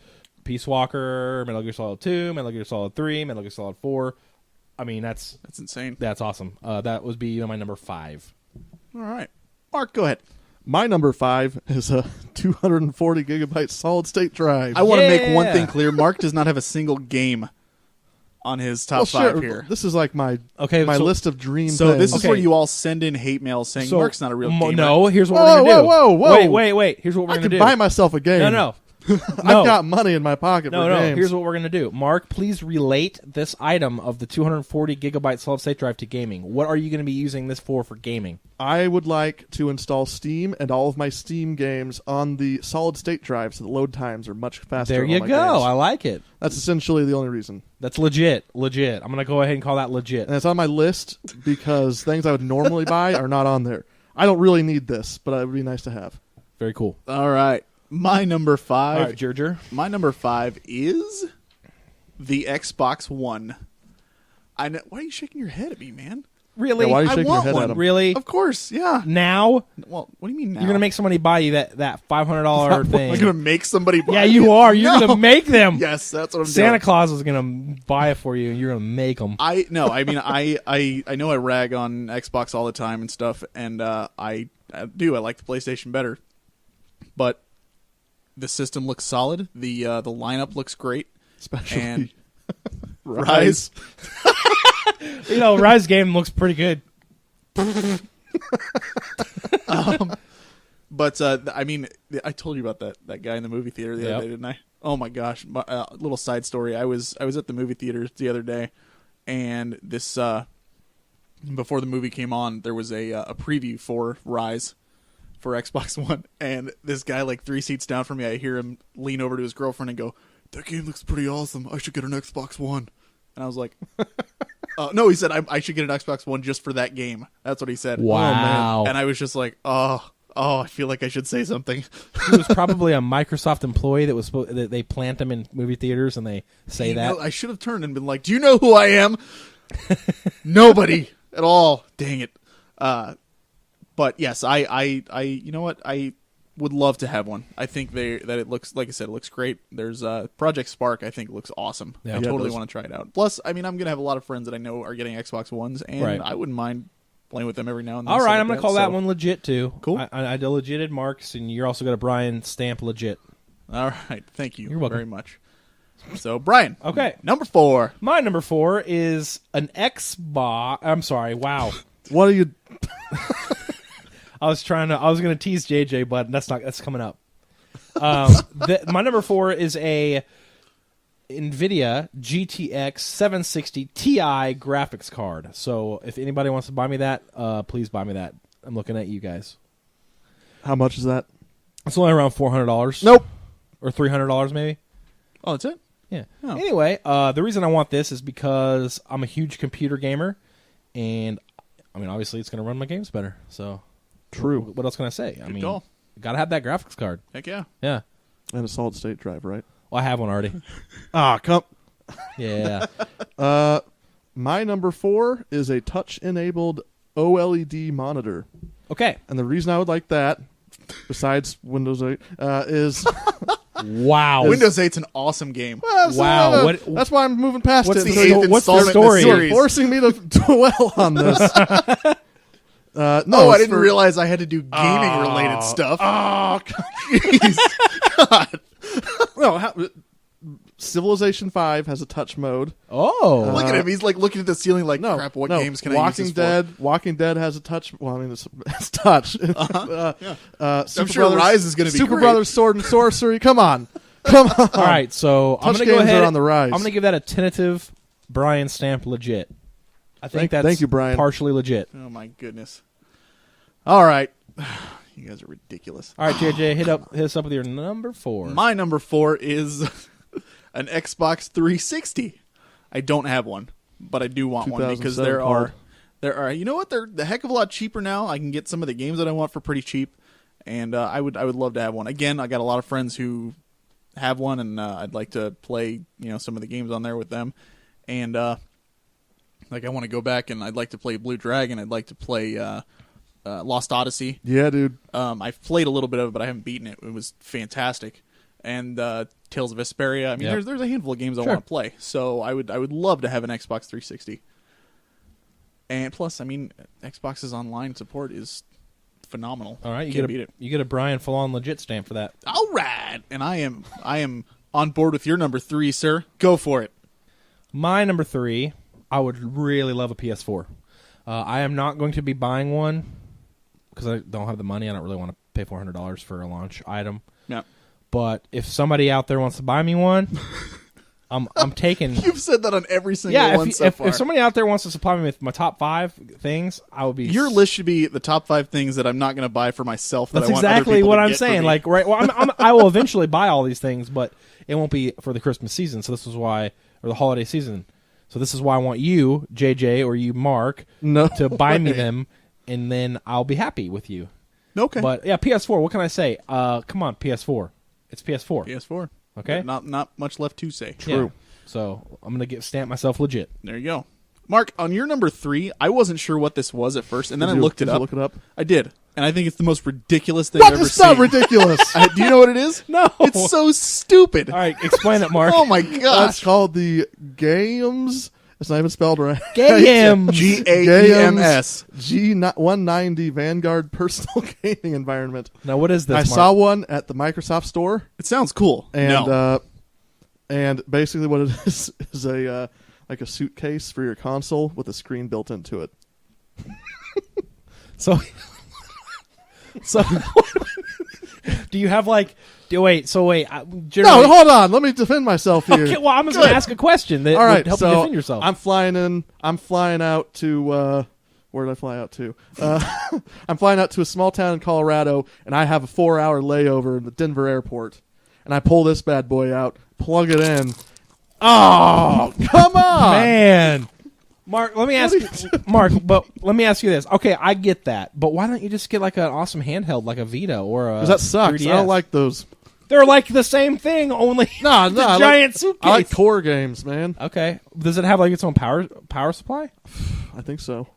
Peace Walker, Metal Gear Solid 2, Metal Gear Solid 3, Metal Gear Solid 4. I mean, that's insane. That's awesome. That would be my number 5. All right. Mark, go ahead. My number 5 is a 240 gigabyte solid state drive. I want to make one Yeah. thing clear. Mark does not have a single game on his top 5 here. This is like my Okay, so- list of dream So things. this is Okay. where you all send in hate mail saying Mark's not a real gamer. No, here's what Whoa, we're going to do. whoa. Wait. Here's what we're I going can to do. buy myself a game. No. I've got money in my pocket for games. Here's what we're going to do. Mark, please relate this item of the 240 gigabyte solid state drive to gaming. What are you going to be using this for gaming? I would like to install Steam and all of my Steam games on the solid state drive so the load times are much faster. There on you all go. my games. I like it. That's essentially the only reason. That's legit. I'm going to go ahead and call that legit. And it's on my list because things I would normally buy are not on there. I don't really need this, but it would be nice to have. Very cool. All right. My number 5. All right, Gerger. My number 5 is the Xbox One. I know. Why are you shaking your head at me, man? Really? Yeah, why are you I shaking your want head one. at him? Really? Of course, yeah. Now? Well, what do you mean now? You're going to make somebody buy you that $500 thing. I'm going to make somebody buy Yeah, it? you are. You're No. going to make them. Yes, that's what I'm Santa doing. Claus is going to buy it for you, and you're going to make them. I know. I mean, I know I rag on Xbox all the time and stuff, and I do. I like the PlayStation better, but the system looks solid. The lineup looks great. Especially And Rise. You know, Rise game looks pretty good. But I mean, I told you about that guy in the movie theater the other day, didn't I? Oh my gosh! Little side story. I was at the movie theater the other day, and this before the movie came on, there was a preview for Rise for Xbox One, and this guy like 3 seats down from me, I hear him lean over to his girlfriend and go, "That game looks pretty awesome. I should get an Xbox One." And I was like, "No," he said, I should get an Xbox One just for that game." That's what he said. Wow. And I was just like, oh, I feel like I should say something. He was probably a Microsoft employee that they plant them in movie theaters and they say that. I should have turned and been like, "Do you know who I am?" Nobody at all. Dang it. But yes, I you know what? would love to have one. I think that it looks, like I said, it looks great. There's Project Spark. I think looks awesome. Yeah. I Yeah, it totally does. want to try it out. Plus, I mean, I'm gonna have a lot of friends that I know are getting Xbox Ones, and Right. I wouldn't mind playing with them every now and then. All stuff right, like I'm going to call so- that one legit, too. Cool. I legitted Mark's, and you're also got a Brian stamp legit. All right, thank you You're welcome. very much. So, Brian. Okay. Number 4. My number 4 is an Xbox. I'm sorry. Wow. What are you? I was going to tease JJ, but that's coming up. My number 4 is a NVIDIA GTX 760 Ti graphics card. So if anybody wants to buy me that, please buy me that. I'm looking at you guys. How much is that? It's only around $400. Nope. Or $300 maybe. Oh, that's it? Yeah. Oh. Anyway, the reason I want this is because I'm a huge computer gamer, and I mean, obviously, it's going to run my games better. So, True. What else can I say? I Good mean, call. gotta have that graphics card. Heck yeah. Yeah. And a solid state drive, right? Well, I have one already. Come. Yeah. My number 4 is a touch-enabled OLED monitor, Okay. and the reason I would like that, besides Windows 8, is Wow. Windows 8's an awesome game. Wow, what- that's why I'm moving past What's it. the So 8th what's the installment in story? the you're series? forcing me to dwell on this. No, Oh, I it's didn't for- realize I had to do gaming-related stuff. Oh, no, Civilization 5 has a touch mode. Oh. Look at him. He's like looking at the ceiling like, No, crap, what no. games can Walking I use this Dead, Walking Dead has a touch. Well, I mean, it's touch. Super sure Rise is gonna be Super great. Brothers Sword and Sorcery. Come on. All All right, so I'm Touch going to go games ahead. are on the rise. I'm going to give that a tentative Brian stamp legit. I think that's thank you, Brian. partially legit. for? Oh, my goodness. All right. You guys are ridiculous. All right, JJ, hit us up with your number 4. My number 4 is an Xbox 360. I don't have one, but I do want one because 2007 there are. You know what? They're a heck of a lot cheaper now. I can get some of the games that I want for pretty cheap, and I would love to have one. Again, I got a lot of friends who have one, and I'd like to play some of the games on there with them, and like I want to go back and I'd like to play Blue Dragon. I'd like to play Lost Odyssey. Yeah, dude. I've played a little bit of it, but I haven't beaten it. It was fantastic. And Tales of Vesperia. I mean, Yep. there's a handful of games I Sure. want to play. So I would love to have an Xbox 360. And plus, I mean, Xbox's online support is phenomenal. All right, Can't beat it. you get a Brian full-on legit stamp for that. All right, and I am on board with your number 3, sir. Go for it. My number 3, I would really love a PS4. I am not going to be buying one because I don't have the money. I don't really want to pay $400 for a launch item. Yeah, But if somebody out there wants to buy me one, I'm taking. you've said that on every single Yeah, one if, so if, far. if somebody out there wants to supply me with my top 5 things, I would be. Your list should be the top 5 things that I'm not going to buy for myself. That That's I want other exactly people what to I'm get for saying. me. Like, right? Well, I will eventually buy all these things, but it won't be for the Christmas season. So this is why, or the holiday season. So this is why I want you, JJ, or you, Mark, No. to buy me them, and then I'll be happy with you. okay, But yeah, PS4. What can I say? Come on, PS4. It's PS4. PS4. Okay. Not much left to say. Yeah. True. So I'm gonna stamp myself legit. There you go. Mark, on your number 3, I wasn't sure what this was at first, and then I Did you- looked it did you up. look it up? I did, and I think it's the most ridiculous thing What? I've ever It's not seen. ridiculous. Do you know what it is? No. It's so stupid. All right, explain it, Mark. Oh my That's gosh. called the Games. It's not even spelled right. Games. GAEMS. G190 Vanguard personal gaming environment. Now what is this? I Mark? saw one at the Microsoft store, It sounds cool. and no. and basically what it is a like a suitcase for your console with a screen built into it. So, do you have like? Wait. No, Generally, hold on. Let me defend myself here. okay. Well, I'm just gonna ask a question that All right, would help so you defend yourself. I'm flying out to where did I fly out to? I'm flying out to a small town in Colorado, and I have a 4-hour layover in the Denver airport. And I pull this bad boy out, plug it in. Oh, come on, Man, Mark, let me ask you, Mark. But let me ask you this. Okay, I get that, but why don't you just get like an awesome handheld, like a Vita or a? 'Cause that sucks. 3DS? I don't like those. They're like the same thing, only No, the I giant like, suitcase. I like core games, man. Okay, does it have like its own power supply? I think so.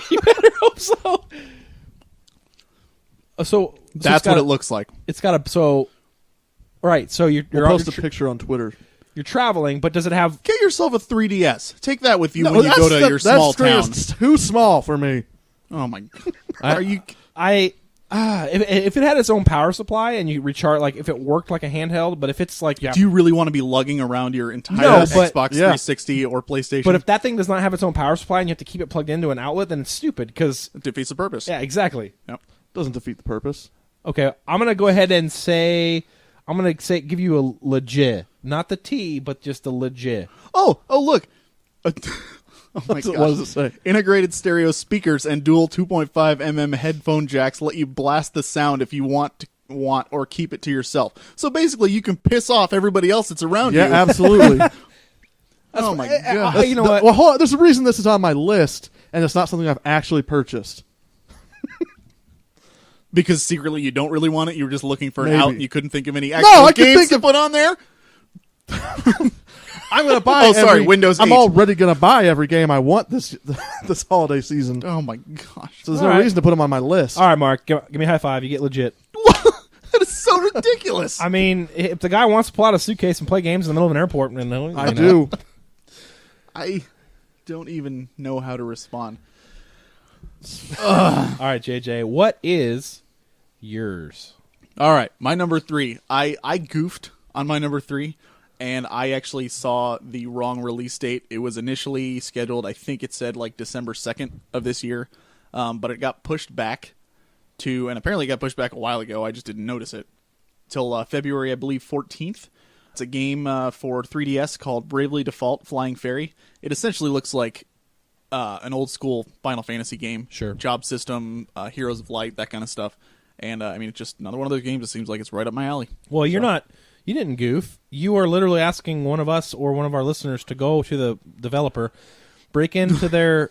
You better hope so. So That's what it looks like. It's got a so. Right, so you're Post a picture on Twitter. You're traveling, but does it have? Get yourself a 3DS. Take that with you when you go to your small town. That's too small for me. Oh my! Are you? If it had its own power supply and you recharge, like if it worked like a handheld, but if it's like do you really want to be lugging around your entire Xbox 360 or PlayStation? But if that thing does not have its own power supply and you have to keep it plugged into an outlet, then it's stupid because it defeats the purpose. Yeah, exactly. Yep. Doesn't defeat the purpose. Okay, I'm gonna go ahead and say give you a legit, not the T, but just a legit. Oh, look. Oh my gosh. What does it say? Integrated stereo speakers and dual 2.5mm headphone jacks let you blast the sound if you want or keep it to yourself. So basically, you can piss off everybody else that's around you. Yeah, absolutely. Oh my god! You know what? Well, hold on. There's a reason this is on my list, and it's not something I've actually purchased. Because secretly you don't really want it. You were just looking for an Maybe. out, and you couldn't think of any actual games to put on there. I'm going to buy. Oh, sorry, Windows 8. I'm already going to buy every game I want this holiday season. Oh my gosh! So there's no reason to put them on my list. All right, Mark, give me a high five. You get legit. That is so ridiculous. I mean, if the guy wants to pull out a suitcase and play games in the middle of an airport, I do. I don't even know how to respond. All right, JJ, what is yours? All right, my number 3. I goofed on my number 3, and I actually saw the wrong release date. It was initially scheduled, I think it said like December 2nd of this year, but it got pushed back to, and apparently it got pushed back a while ago. I just didn't notice it till February, I believe, 14th. It's a game for 3DS called Bravely Default Flying Fairy. It essentially looks like an old school Final Fantasy game. Sure. Job system, Heroes of Light, that kind of stuff. And I mean, it's just another one of those games that seems like it's right up my alley. Well, you didn't goof. You are literally asking one of us or one of our listeners to go to the developer, break into their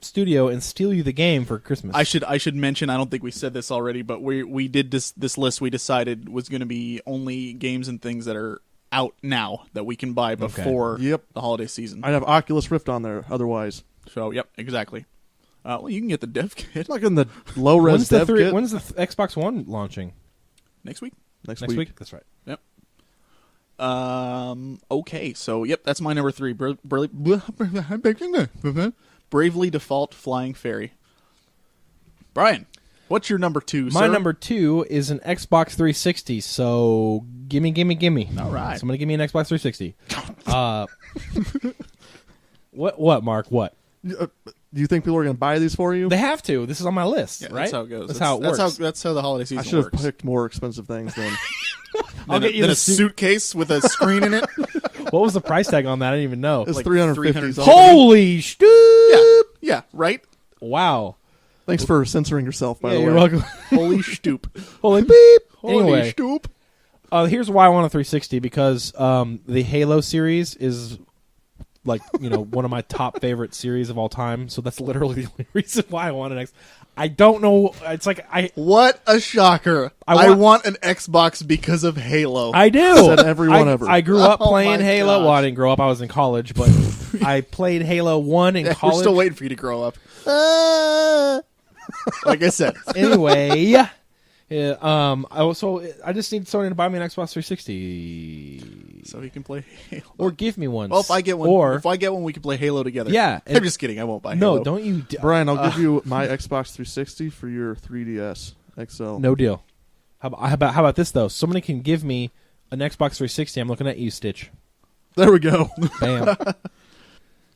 studio and steal you the game for Christmas. I should mention, I don't think we said this already, but we did this list we decided was going to be only games and things that are out now that we can buy before the holiday season. I'd have Oculus Rift on there otherwise. So, yep, exactly. Well, you can get the dev kit. Like in the low-res dev kit. When's the Xbox One launching? Next week. Next week? That's right. Yep. Okay, so, yep, that's my number 3. Bravely Default Flying Fairy. Brian, what's your number 2, sir? My number 2 is an Xbox 360, so gimme. All right. Somebody give me an Xbox 360. What, Mark? What? Do you think people are going to buy these for you? They have to. This is on my list, right? That's how it goes. That's how it works. That's how the holiday season I should works. have picked more expensive things then. I'll get you then the a suitcase with a screen in it. What was the price tag on that? I didn't even know. It's Like $350. Holy stoop! Yeah, right? Wow. Thanks for censoring yourself, by the way. You're welcome. Holy stoop. Holy beep. Holy Anyway, stoop. here's why I want a 360, because the Halo series is like, one of my top favorite series of all time. So that's literally the only reason why I want an X. I don't know. It's like What a shocker. I want an Xbox because of Halo. I do. Said everyone ever. I grew up playing my Halo. gosh. Well, I didn't grow up. I was in college, but I played Halo 1 in We're college. still waiting for you to grow up. Like I said. Anyway, I just need Sony to buy me an Xbox 360, So you can play Halo. or give me one. Well, if I get one, we can play Halo together. Yeah, I'm just kidding. I won't buy Halo. No, don't you, Brian, I'll give you my Xbox 360 for your 3DS XL. No deal. How about this though? Somebody can give me an Xbox 360. I'm looking at you, Stitch. There we go. Bam.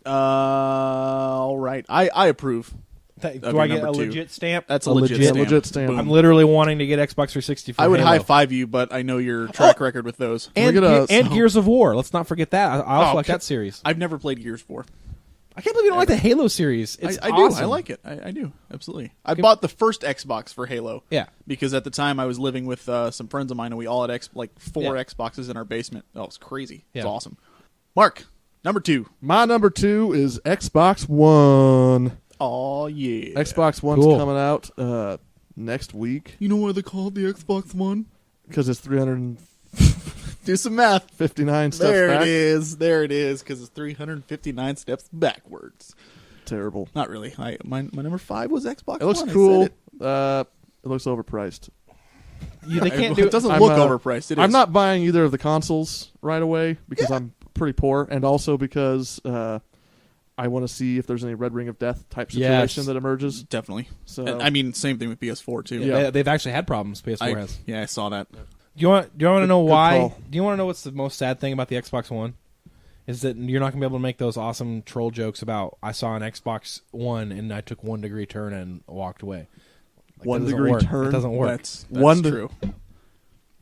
All right. I approve. Do I get a legit stamp? That's a legit stamp. Boom. I'm literally wanting to get Xbox 360 for I would Halo. high five you, but I know your track record with those. And, get a- Gears of War. Let's not forget that. I also Oh, like that series. I've never played Gears 4. I can't believe you don't like the Halo series. It's I do. awesome. I like it. I do. Absolutely. I bought the first Xbox for Halo. Yeah. Because at the time I was living with some friends of mine, and we all had four Yeah. Xboxes in our basement. Oh, it was crazy. Yeah. It's awesome. Mark, number 2. My number 2 is Xbox One. Oh, yeah. Xbox One's Cool. coming out next week You know why they call it the Xbox One? because it's 359 Do some math. steps There back. it is. There it is, because it's 359 steps backwards. Terrible. Not really. My number 5 was Xbox It looks One. I cool. said it. It looks overpriced. They can't do It doesn't I'm, look uh, overpriced. It is. I'm not buying either of the consoles right away because I'm pretty poor, and also because I want to see if there's any Red Ring of Death type situation Yes. that emerges. Definitely. So And, I mean, same thing with PS4 too. Yeah. They've actually had problems. PS4 has. Yeah, I saw that. Do you want to know Good why? call. Do you want to know what's the most sad thing about the Xbox One? Is that you're not going to be able to make those awesome troll jokes about I saw an Xbox One and I took 1 degree turn and walked away. Like, 1 that doesn't degree work. turn? It doesn't work. That's One to- true.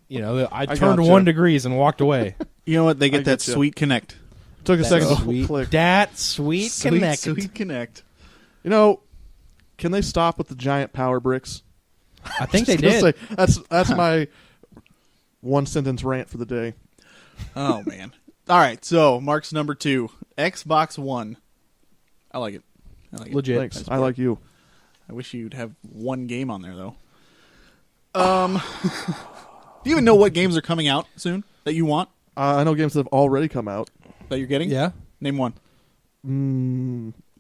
You know, I turned gotcha. 1 degrees and walked away. You know what? They I get that getcha. sweet connect. Took a second to sweet, click. that sweet connect. Sweet connect. You know, can they stop with the giant power bricks? I think they Just did. gonna say, that's my one sentence rant for the day. Oh man. All right. So Mark's number 2, Xbox One. I like it. Legit. Thanks. I like you. I wish you'd have one game on there though. Do you even know what games are coming out soon that you want, I know games that have already come out. that you're getting? Yeah. Name one.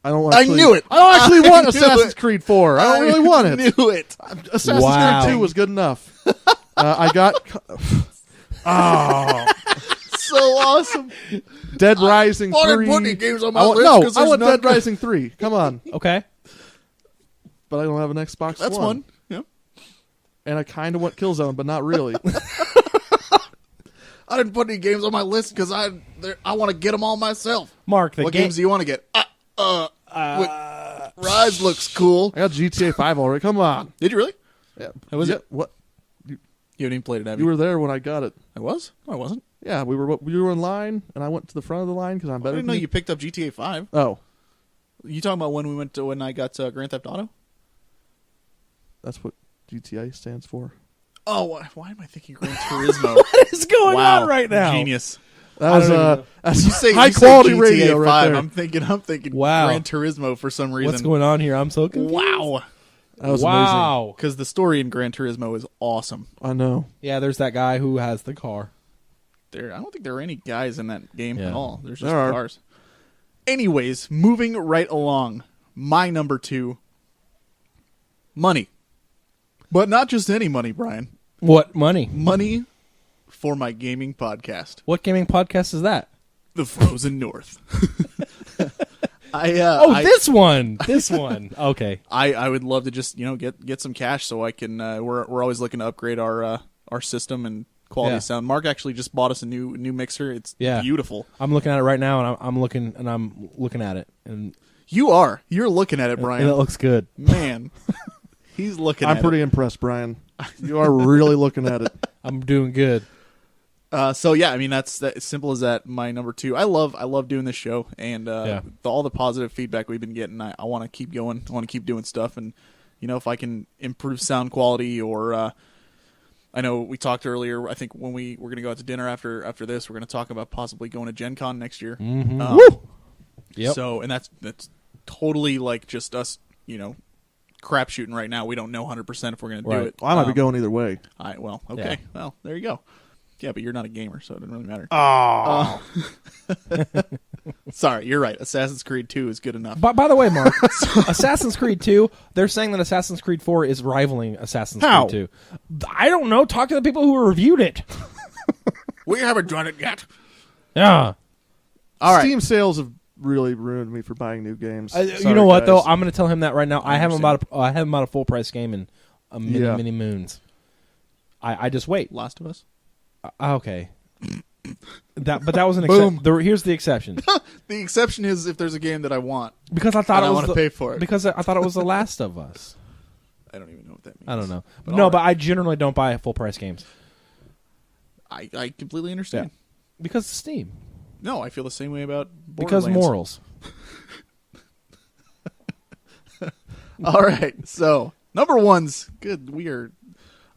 I don't. I Actually, knew it. I don't actually want knew Assassin's it. Creed 4. I don't really want it. Knew it. Assassin's Wow. Creed 2 was good enough. I got So awesome. Dead Rising 3. games on I want Dead Rising 3. Come on. Okay. But I don't have an Xbox That's One. one. Yeah. And I kind of want Killzone, but not really. I didn't put any games on my list because I want to get them all myself. Mark, the What game. games do you want to get? Rise looks cool. I got GTA 5 already. Come on. Did you really? Yeah. How was it? What? You haven't even played it, have You you? were there when I got it. I was? No, I wasn't. Yeah, we were in line, and I went to the front of the line because I'm I better didn't than know you picked up GTA 5. Oh, You talking about when I got Grand Theft Auto? that's what GTA stands for. Oh, why am I thinking Gran Turismo? What is going Wow, on right now? Genius. That was don't even know. that's You say high you say quality GTA radio 5, right there. I'm thinking Wow. Gran Turismo for some reason. What's going on here? I'm so confused. Wow. That was Wow. Because the story in Gran Turismo is awesome. amazing. I know. Yeah, there's that guy who has the car. I don't think there are any guys in that game Yeah. at all. There's just There are. cars. Anyways, moving right along. My number 2, money. But not just any money, Brian. What money? Money for my gaming podcast, What gaming podcast is that? The Frozen North. This one. This one. Okay. I would love to just get some cash so I can. We're always looking to upgrade our system and quality Yeah. of sound. Mark actually just bought us a new mixer. It's beautiful. I'm looking at it right now, and I'm looking at it, and You're looking at it, Brian. it looks good. Man, he's looking. I'm at pretty impressed, Brian. You are really looking at it. I'm doing good. So yeah, I mean that's that, as simple as that. My number 2. I love doing this show and all the positive feedback we've been getting. I want to keep going. I want to keep doing stuff, and if I can improve sound quality or. I know we talked earlier. I think when we're going to go out to dinner after this, we're going to talk about possibly going to Gen Con next year. Mm-hmm. Yep. So, and that's totally like just us, crap shooting right now. We don't know 100% if we're going to do Right. it. Well, I might be going either way. Okay. Yeah. Well, there you go. Yeah, but you're not a gamer, so it doesn't really matter. Oh, Sorry, you're right. Assassin's Creed 2 is good enough. By the way, Mark, Assassin's Creed 2, they're saying that Assassin's Creed 4 is rivaling Assassin's How? Creed 2. I don't know. Talk to the people who reviewed it. We haven't done it yet. Yeah. All right. Steam sales have really ruined me for buying new games. You Sorry, know what, guys. though? I'm going to tell him that right now. I haven't understand. bought a full price game in many moons. I just wait. Last of Us. Okay. But that was an Boom. exception. Here's the exception. The exception is if there's a game that I want. Because I thought And it I was wanna pay for it. Because I thought it was The Last of Us. I don't even know what that means. I don't know. But No, all but right. I generally don't buy full price games I completely understand. because of Steam. No, I feel the same way about Because Borderlands. morals. All right, so number 1's good. We are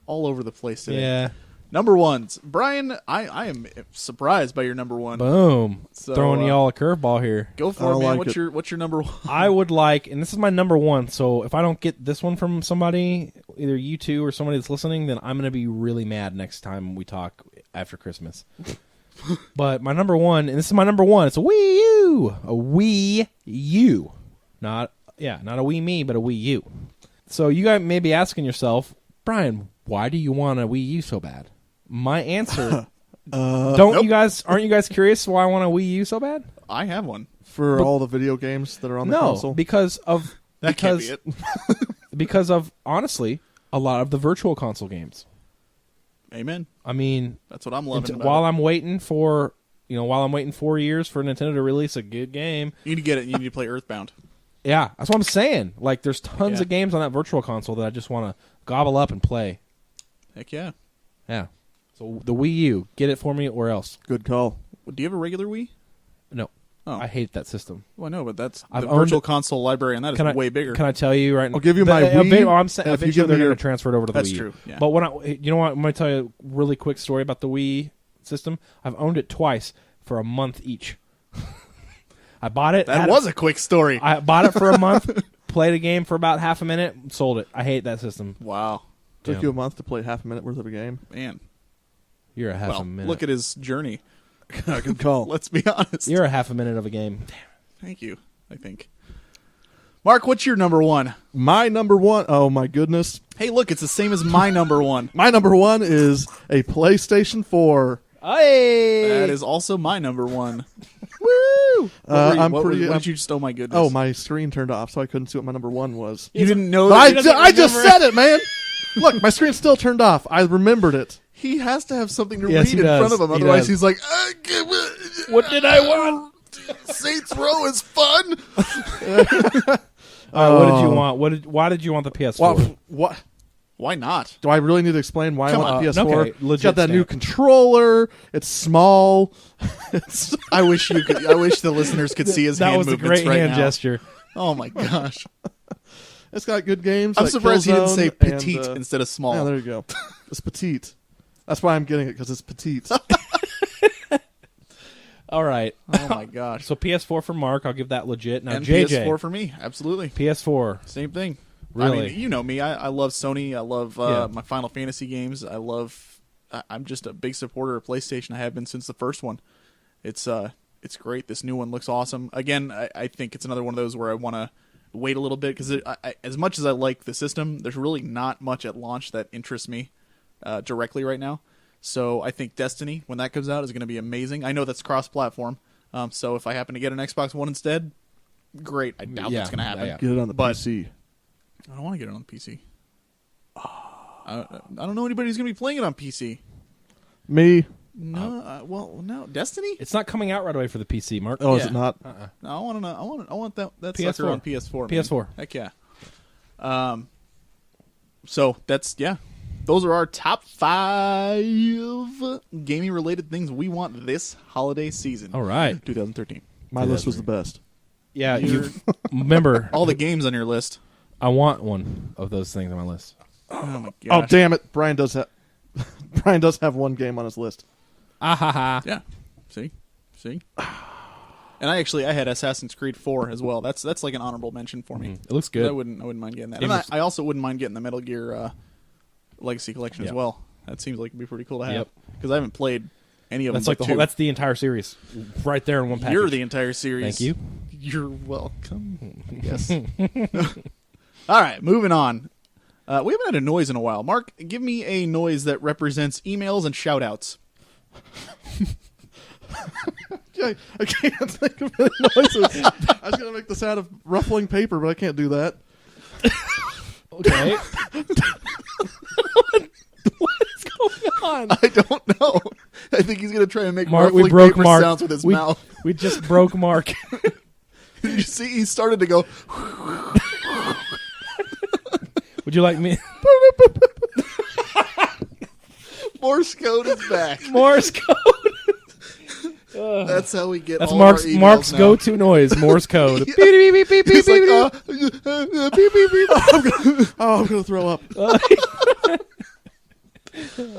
all over the place today. Yeah. Number 1's Brian. I am surprised by your number 1. Boom. So, Throwing y'all a curveball here. Go I for it, don't man. like What's your number 1? I would like, and this is my number 1, so if I don't get this one from somebody, either you two or somebody that's listening, then I'm going to be really mad next time we talk after Christmas. But my number 1, and this is my number 1, it's a Wii U. A Wii U. Not a Wii Me, but a Wii U. So you guys may be asking yourself, Brian, why do you want a Wii U so bad? My answer, Nope. aren't you guys curious why I want a Wii U so bad? I have one. For all the video games that are on the console? because of That can't be it. because of honestly a lot of the virtual console games. Amen. I mean, That's what I'm loving about while it. I'm waiting for 4 years for Nintendo to release a good game. You need to get it. You need to play Earthbound. Yeah, that's what I'm saying. Like, there's tons Yeah. of games on that virtual console that I just want to gobble up and play. Heck yeah. Yeah. So the Wii U, get it for me or else. Good call. Do you have a regular Wii? No. Oh. I hate that system. Well, no, but that's I've the owned virtual it. console library, and that is way bigger. Can I tell you right now? I'll give you my Wii, I'm saying if you eventually give me they're your- going to transfer it over to the That's Wii U. true, yeah. But when I'm going to tell you a really quick story about the Wii system. I've owned it twice for a month each. I bought it. That was a quick story. I bought it for a month, played a game for about half a minute, sold it. I hate that system. Wow. Took Yeah. you a month to play half a minute worth of a game. Man. You're a half Well, a minute. look at his journey. Good call. Let's be honest. You're a half a minute of a game. Thank you, I think. Mark, what's your number one? My number one, oh my goodness. Hey, look, it's the same as my number one. My number one is a PlayStation 4. Hey! That is also my number one. Woo! I'm what pretty. did you just, oh my goodness. Oh, my screen turned off, so I couldn't see what my number one was. You didn't know But that? I just said it, man. Look, my screen's still turned off. I remembered it. He has to have something to Yes, read he in does. front of him. He Otherwise, does. he's like, What did I want? Saints Row is fun. What did you want? Why did you want the PS4? What? Why not? Do I really need to explain why Come I want on. the PS4? Okay, It's legit got that new stamp. controller. It's small. It's I wish the listeners could see his That hand was a movements great right hand now. gesture. Oh my gosh. It's got good games. I'm like surprised he didn't say Killzone petite and, instead of small. Yeah, there you go. It's petite. That's why I'm getting it, because it's petite. All right. Oh my gosh. So PS4 for Mark. I'll give that legit. Now And JJ. PS4 for me, absolutely. PS4. Same thing. Really? I mean, you know me. I love Sony. I love Yeah. my Final Fantasy games. I'm just a big supporter of PlayStation. I have been since the first one. It's great. This new one looks awesome. Again, I think it's another one of those where I want to wait a little bit because as much as I like the system, there's really not much at launch that interests me directly right now. So I think Destiny, when that comes out, is going to be amazing. I know that's cross-platform. So if I happen to get an Xbox One instead, great. I doubt Yeah, that's going to happen. yeah. Get it on the But- PC. I don't want to get it on PC. I don't know anybody who's going to be playing it on PC. Me? No, no. Destiny? It's not coming out right away for the PC, Mark. Oh, is Yeah. it not? No, I want to know. I want that PS4. sucker on PS4. man. PS4. Heck yeah. So that's Those are our top 5 gaming related things we want this holiday season. All right. 2013. My list was the best. Yeah, You're- you remember. All the games on your list. I want one of those things on my list. Oh my Oh, gosh. damn it. Brian does have one game on his list. Ah ha ha. Yeah. See? And I had Assassin's Creed 4 as well. That's like an honorable mention for me. It looks good. I wouldn't mind getting that. Games And are- I also wouldn't mind getting the Metal Gear Legacy Collection as Yep. well. That seems like it'd be pretty cool to have Yep. because I haven't played any of That's them. like but the whole. two. That's the entire series, right there in one package. You're the entire series. Thank you. You're welcome. Yes. All right, moving on. We haven't had a noise in a while. Mark, give me a noise that represents emails and shout-outs. I can't think of any noises. I was going to make the sound of ruffling paper, but I can't do that. Okay. What is going on? I don't know. I think he's going to try and make Mark, we ruffling broke paper Mark. sounds with his we, mouth. We just broke Mark. Did you see? He started to go... Would you like me? Morse code is back. Morse code. That's how we get That's all Mark's our emails Mark's now. go-to noise. Morse code. Yeah. Beep, beep, beep, beep, He's beep, like, beep, beep, beep, beep. Oh, I'm going to throw up.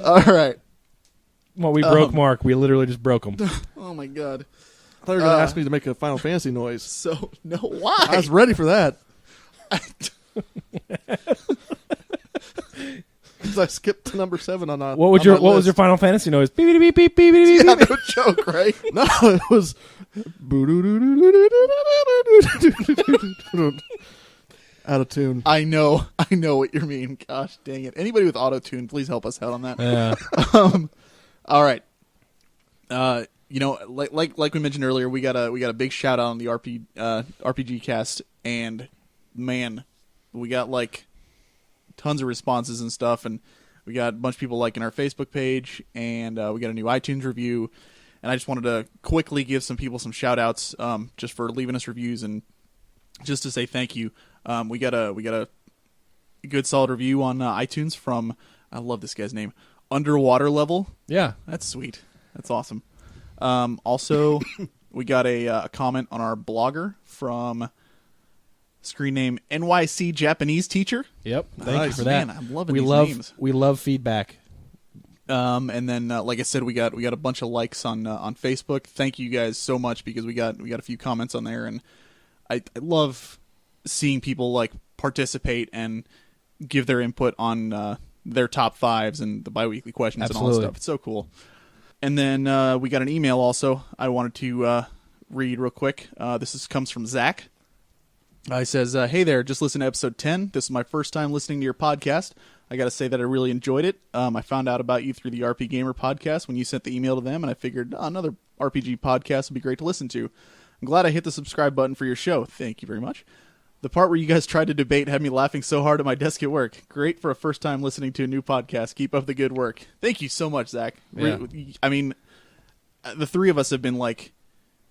All right. Well, we broke Mark. We literally just broke him. Oh, my God. I thought you were going to ask me to make a Final Fantasy noise. So, no, why? I was ready for that. Because I skipped to number 7 on What was your Final Fantasy noise? Beep, beep, beep, beep, beep, beep, Yeah, beep. no joke, right? No, it was. Out of tune. I know what you mean. Gosh dang it. Anybody with auto-tune, please help us out on that. Yeah. All right. Like we mentioned earlier, we got a big shout out on the RPG cast, and man, we got like tons of responses and stuff, and we got a bunch of people liking our Facebook page, and we got a new iTunes review, and I just wanted to quickly give some people some shout outs, just for leaving us reviews and just to say thank you. We got a good solid review on iTunes from, I love this guy's name, Underwater Level. Yeah. That's sweet. That's awesome. Also, we got a comment on our blogger from screen name NYC Japanese Teacher. Yep. Thank you Nice. for that. Man, I'm loving these names. We love feedback. And then, like I said, we got a bunch of likes on Facebook. Thank you guys so much, because we got a few comments on there, and I love seeing people like participate and give their input on their top fives and the biweekly questions and all that stuff. It's so cool. And then we got an email also I wanted to read real quick. This comes from Zach. He says, hey there, just listened to episode 10. This is my first time listening to your podcast. I got to say that I really enjoyed it. I found out about you through the RP Gamer podcast when you sent the email to them, and I figured another RPG podcast would be great to listen to. I'm glad I hit the subscribe button for your show. Thank you very much. The part where you guys tried to debate had me laughing so hard at my desk at work. Great for a first time listening to a new podcast. Keep up the good work. Thank you so much, Zach. Yeah. I mean, the three of us have been like,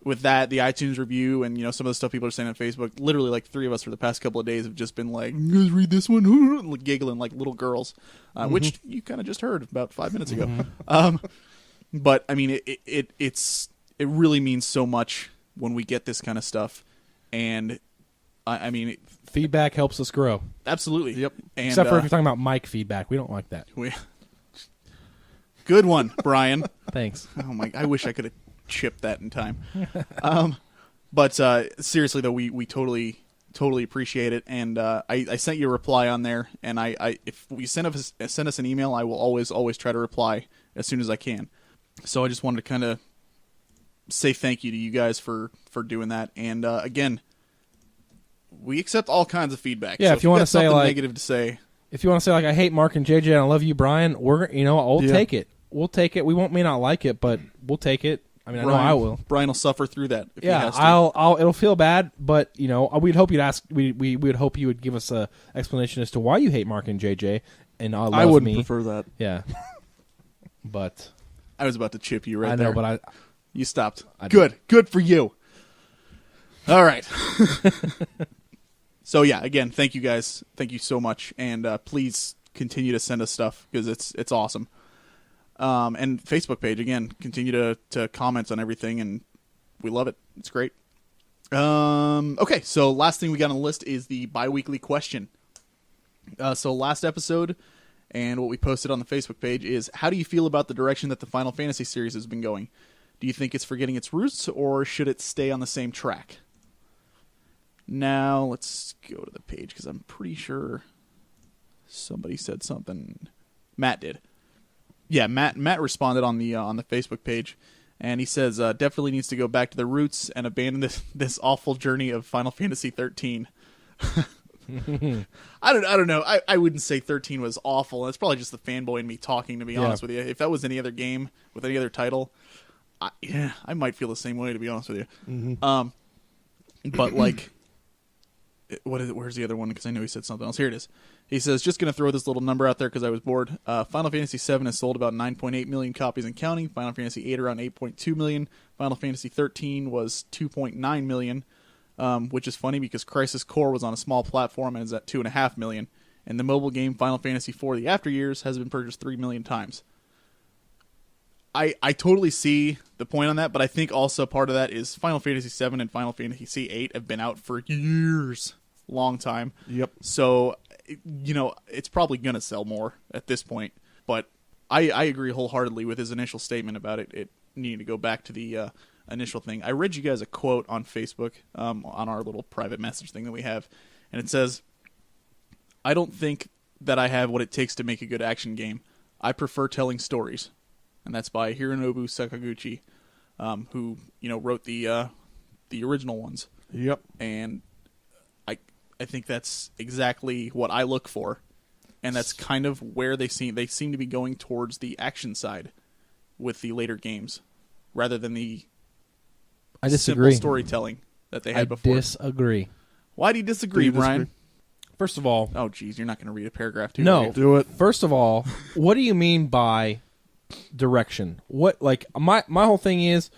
with that, the iTunes review, and some of the stuff people are saying on Facebook, literally like three of us for the past couple of days have just been like, you guys read this one? Giggling like little girls, which you kind of just heard about 5 minutes ago. But I mean, it really means so much when we get this kind of stuff, and I mean, Feedback helps us grow. absolutely. Yep. And, Except for if you're talking about mic feedback. We don't like that. Good one, Brian. Thanks. Oh my! I wish I could have chipped that in time. But seriously though, we totally appreciate it, and I sent you a reply on there, and I if you send us an email, I will always try to reply as soon as I can. So I just wanted to kind of say thank you to you guys for doing that, and again, we accept all kinds of feedback. Yeah, so if you want to got say something like negative to say, if you want to say like I hate Mark and JJ and I love you, Brian, we'll Yeah. take it. We'll take it. We may not like it, but we'll take it. I mean, I know I will. Brian will suffer through that. If he Yeah, has to. I'll. It'll feel bad, but we'd hope you'd ask. We would hope you would give us a explanation as to why you hate Mark and JJ, and I wouldn't me. prefer that. Yeah, but I was about to chip you right I know, there. but You stopped. I Good for you. All right. So yeah, again, thank you guys. Thank you so much, and please continue to send us stuff because it's awesome. And Facebook page again, continue to comment on everything, and we love it. It's great. Okay, so last thing we got on the list is the bi-weekly question. So last episode, and what we posted on the Facebook page is, how do you feel about the direction that the Final Fantasy series has been going? Do you think it's forgetting its roots, or should it stay on the same track? Now, let's go to the page, because I'm pretty sure somebody said something. Matt did. Yeah, Matt responded on the Facebook page, and he says, definitely needs to go back to the roots and abandon this awful journey of Final Fantasy 13. I don't know. I wouldn't say 13 was awful. It's probably just the fanboy in me talking, to be honest with you. If that was any other game with any other title, I might feel the same way, to be honest with you. Mm-hmm. But like, what is it? Where's the other one? Because I know he said something else. Here it is. He says, just going to throw this little number out there because I was bored. Final Fantasy VII has sold about 9.8 million copies and counting. Final Fantasy VIII around 8.2 million. Final Fantasy 13 was 2.9 million, which is funny because Crisis Core was on a small platform and is at 2.5 million. And the mobile game Final Fantasy IV The After Years has been purchased 3 million times. I totally see the point on that, but I think also part of that is Final Fantasy VII and Final Fantasy VIII have been out for years. Long time. Yep. So, it's probably going to sell more at this point. But I agree wholeheartedly with his initial statement about it needing to go back to the initial thing. I read you guys a quote on Facebook on our little private message thing that we have, and it says, I don't think that I have what it takes to make a good action game. I prefer telling stories. And that's by Hironobu Sakaguchi, who wrote the original ones. Yep. And I I think that's exactly what I look for, and that's kind of where they seem to be going towards the action side with the later games, rather than the I disagree. simple storytelling that they had I before. disagree. Why do you disagree, Brian? First of all, Oh, geez, you're not going to read a paragraph, too. no. Do it. First of all, what do you mean by direction? What like my whole thing is,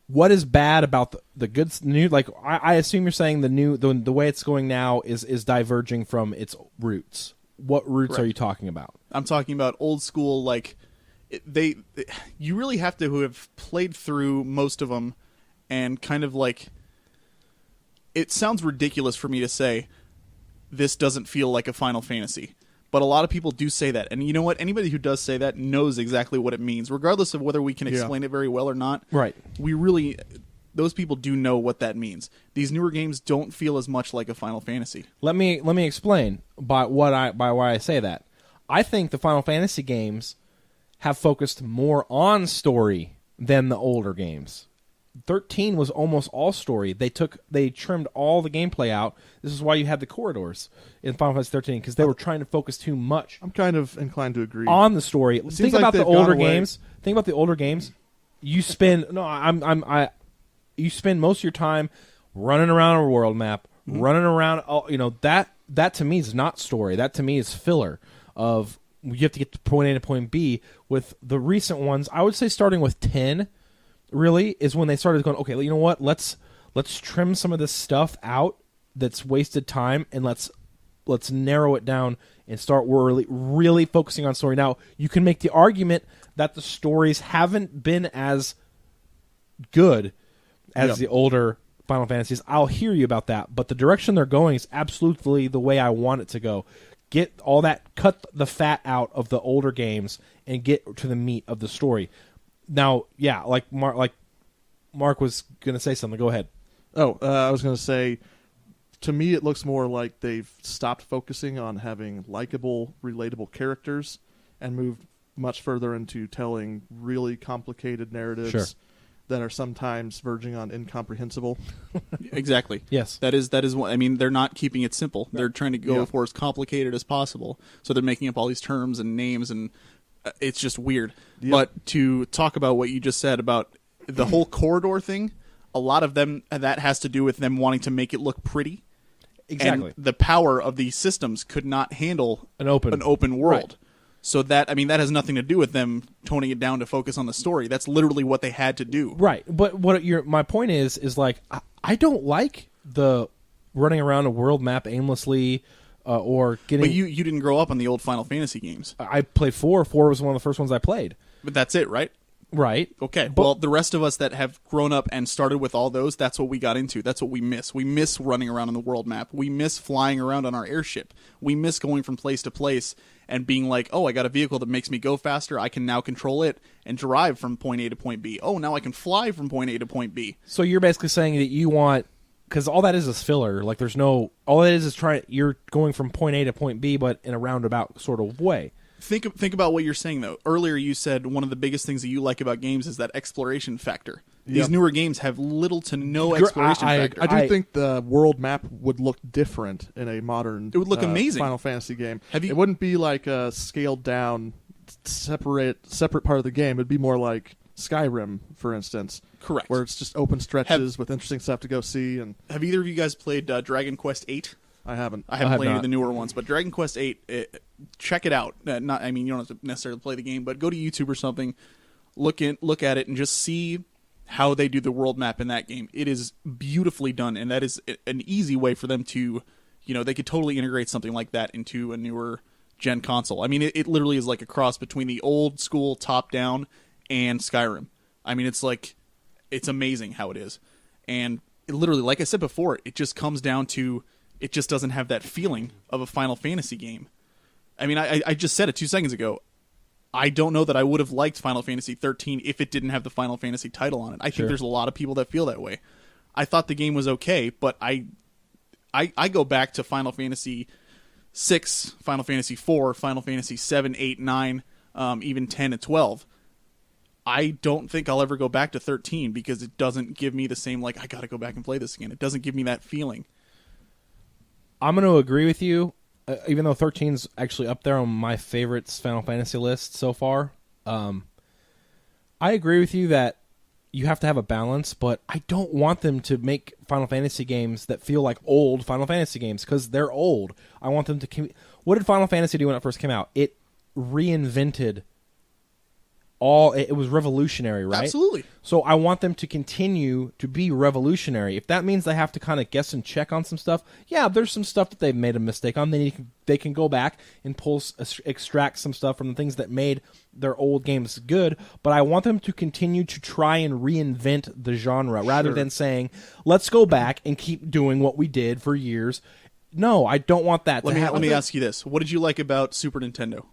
what is bad about the good new? Like I assume you're saying the way it's going now is diverging from its roots. What roots are you talking about? I'm talking about old school, like you really have to have played through most of them, and kind of like, it sounds ridiculous for me to say this doesn't feel like a Final Fantasy, but a lot of people do say that, and you know what? Anybody who does say that knows exactly what it means, regardless of whether we can explain it very well or not. Right. Those people do know what that means. These newer games don't feel as much like a Final Fantasy. Let me explain by why I say that. I think the Final Fantasy games have focused more on story than the older games. 13 was almost all story. They trimmed all the gameplay out. This is why you had the corridors in Final Fantasy 13, because they were trying to focus too much I'm kind of inclined to agree. on the story. Think like about the they've older gone away. games. Think about the older games. You spend you spend most of your time running around a world map, running around. That to me is not story. That to me is filler. Of you have to get to point A to point B. With the recent ones, I would say starting with 10, really is when they started going. Okay, you know what? Let's trim some of this stuff out that's wasted time, and let's narrow it down and start really focusing on story. Now, you can make the argument that the stories haven't been as good as the older Final Fantasies. I'll hear you about that, but the direction they're going is absolutely the way I want it to go. Get all that, cut the fat out of the older games and get to the meat of the story. Now, yeah, like Mark was going to say something. Go ahead. I was going to say, to me, it looks more like they've stopped focusing on having likable, relatable characters and moved much further into telling really complicated narratives that are sometimes verging on incomprehensible. Exactly. Yes. That is what I mean. They're not keeping it simple. They're trying to go for as complicated as possible. So they're making up all these terms and names, and it's just weird. Yep. But to talk about what you just said about the whole corridor thing, a lot of them, that has to do with them wanting to make it look pretty. Exactly. And the power of these systems could not handle An open world. Right. So that has nothing to do with them toning it down to focus on the story. That's literally what they had to do. Right. But my point is like, I don't like the running around a world map aimlessly or getting... But you didn't grow up on the old Final Fantasy games. I played 4. 4 was one of the first ones I played. But that's it, right? Right. Okay. But, well, the rest of us that have grown up and started with all those, that's what we got into. That's what we miss. We miss running around on the world map. We miss flying around on our airship. We miss going from place to place and being like, oh, I got a vehicle that makes me go faster. I can now control it and drive from point A to point B. Oh, now I can fly from point A to point B. So you're basically saying that you want... Because all that is filler. Like, there's no... All it is you're going from point A to point B, but in a roundabout sort of way. Think about what you're saying, though. Earlier you said one of the biggest things that you like about games is that exploration factor. These newer games have little to no exploration factor. I do think the world map would look different in a modern It would look amazing. Final Fantasy game. Have you- It wouldn't be like a scaled down, separate part of the game. It'd be more like Skyrim, for instance. Correct. Where it's just open stretches with interesting stuff to go see. And Have either of you guys played Dragon Quest VIII? I haven't. I haven't have played any not. of the newer ones, but Dragon Quest VIII, check it out. You don't have to necessarily play the game, but go to YouTube or something, look at it, and just see how they do the world map in that game. It is beautifully done, and that is an easy way for them to, they could totally integrate something like that into a newer gen console. I mean, it literally is like a cross between the old school top down and Skyrim. I mean, it's amazing how it is, and it literally, like I said before, it just comes down to. It just doesn't have that feeling of a Final Fantasy game. I mean, I just said it 2 seconds ago. I don't know that I would have liked Final Fantasy 13 if it didn't have the Final Fantasy title on it. I think there's a lot of people that feel that way. I thought the game was okay, but I go back to Final Fantasy 6, Final Fantasy 4, Final Fantasy 7, 8, 9, even 10 and 12. I don't think I'll ever go back to 13 because it doesn't give me the same, I got to go back and play this again. It doesn't give me that feeling. I'm going to agree with you, even though 13's actually up there on my favorites Final Fantasy list so far. I agree with you that you have to have a balance, but I don't want them to make Final Fantasy games that feel like old Final Fantasy games because they're old. I want them to... What did Final Fantasy do when it first came out? It reinvented it was revolutionary, right? Absolutely. So I want them to continue to be revolutionary. If that means they have to kind of guess and check on some stuff, yeah, there's some stuff that they've made a mistake on. They can go back and extract some stuff from the things that made their old games good, but I want them to continue to try and reinvent the genre rather than saying, let's go back and keep doing what we did for years. No, I don't want that to happen. Let me ask you this. What did you like about Super Nintendo?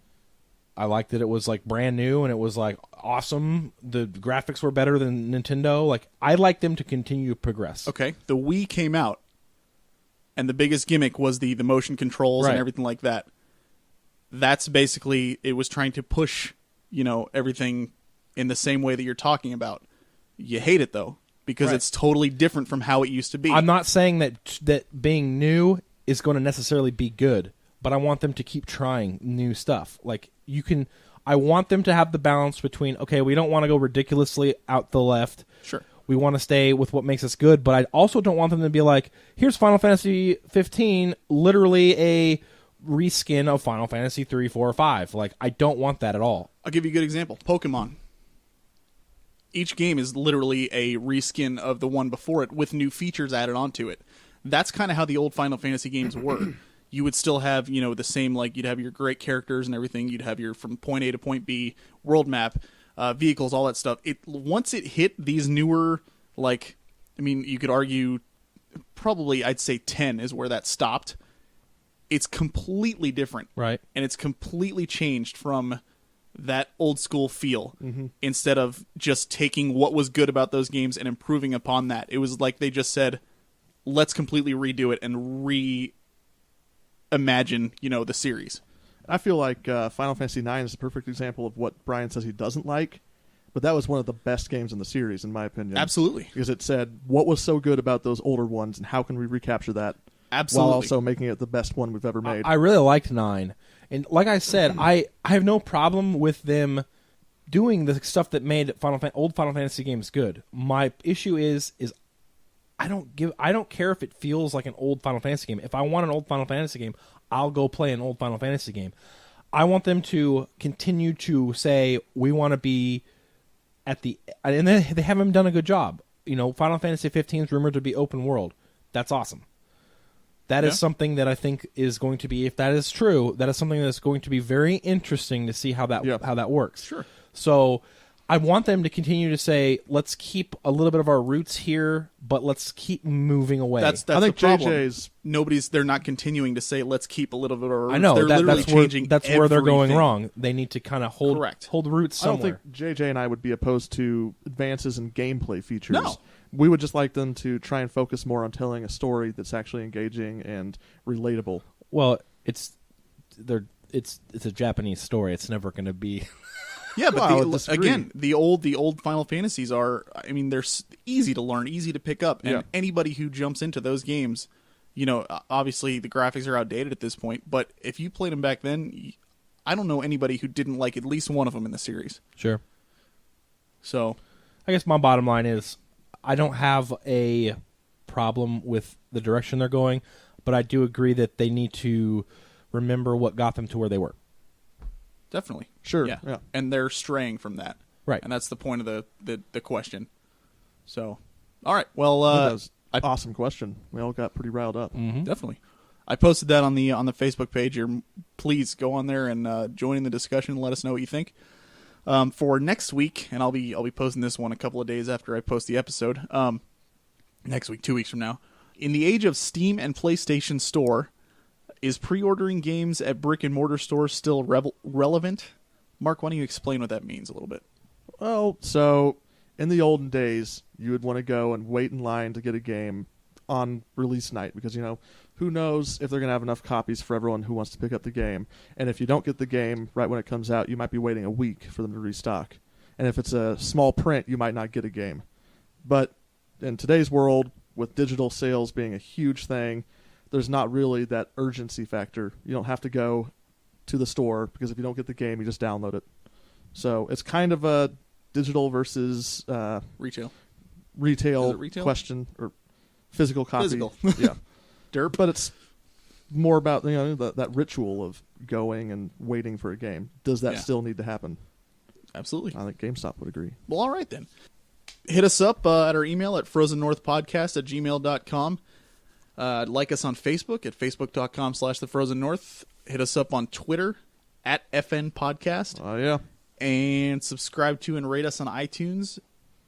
I liked that it was like brand new and it was like awesome. The graphics were better than Nintendo. Like I like them to continue to progress. Okay, the Wii came out, and the biggest gimmick was the motion controls and everything like that. That's basically it was trying to push, everything in the same way that you're talking about. You hate it though because it's totally different from how it used to be. I'm not saying that being new is going to necessarily be good, but I want them to keep trying new stuff. Like I want them to have the balance between, okay, we don't want to go ridiculously out the left. Sure. We want to stay with what makes us good, but I also don't want them to be like, here's Final Fantasy 15, literally a reskin of Final Fantasy 3, 4, or 5. Like, I don't want that at all. I'll give you a good example. Pokemon. Each game is literally a reskin of the one before it with new features added onto it. That's kind of how the old Final Fantasy games were. You would still have, the same, like, you'd have your great characters and everything. You'd have your from point A to point B, world map, vehicles, all that stuff. Once it hit these newer, you could argue probably, I'd say 10 is where that stopped. It's completely different. Right. And it's completely changed from that old school feel instead of just taking what was good about those games and improving upon that. It was like they just said, let's completely redo it and imagine, the series. I feel like Final Fantasy IX is a perfect example of what Brian says he doesn't like, but that was one of the best games in the series, in my opinion. Absolutely. Because it said, what was so good about those older ones, and how can we recapture that? Absolutely. While also making it the best one we've ever made. I really liked 9. And like I said, I have no problem with them doing the stuff that made old Final Fantasy games good. My issue is I don't care if it feels like an old Final Fantasy game. If I want an old Final Fantasy game, I'll go play an old Final Fantasy game. I want them to continue to say we want to be at the, and they haven't done a good job. Final Fantasy 15 is rumored to be open world. That's awesome. That is something that I think is going to be, if that is true, that is something that's going to be very interesting to see how that works. Sure. So I want them to continue to say, let's keep a little bit of our roots here, but let's keep moving away. That's I think the problem. JJ's... They're not continuing to say, let's keep a little bit of our roots. I know. They're literally changing that's where they're going everything. wrong. They need to kind of hold roots somewhere. I don't think JJ and I would be opposed to advances in gameplay features. No. We would just like them to try and focus more on telling a story that's actually engaging and relatable. Well, it's a Japanese story. It's never going to be... Yeah, but well, the old Final Fantasies are, they're easy to learn, easy to pick up, and anybody who jumps into those games, obviously the graphics are outdated at this point, but if you played them back then, I don't know anybody who didn't like at least one of them in the series. Sure. So, I guess my bottom line is I don't have a problem with the direction they're going, but I do agree that they need to remember what got them to where they were. definitely. Sure. Yeah. Yeah. And they're straying from that. Right. And that's the point of the question. So, all right. Well, that was an awesome question. We all got pretty riled up. Mm-hmm. Definitely. I posted that on the Facebook page. Please go on there and join in the discussion and let us know what you think. For next week, and I'll be posting this one a couple of days after I post the episode. Next week, 2 weeks from now. In the age of Steam and PlayStation Store, is pre-ordering games at brick-and-mortar stores still relevant? Mark, why don't you explain what that means a little bit? Well, so in the olden days, you would want to go and wait in line to get a game on release night because, who knows if they're going to have enough copies for everyone who wants to pick up the game. And if you don't get the game right when it comes out, you might be waiting a week for them to restock. And if it's a small print, you might not get a game. But in today's world, with digital sales being a huge thing, there's not really that urgency factor. You don't have to go to the store, because if you don't get the game, you just download it. So it's kind of a digital versus Retail retail Is it retail? question, or physical copy. Physical. Yeah. Derp. But it's more about that ritual of going and waiting for a game. Does that Yeah. still need to happen? Absolutely. I think GameStop would agree. Well, all right then. Hit us up at our email at frozennorthpodcast@gmail.com. Like us on Facebook at facebook.com/thefrozennorth. Hit us up on Twitter at FN Podcast. Oh, yeah. And subscribe to and rate us on iTunes.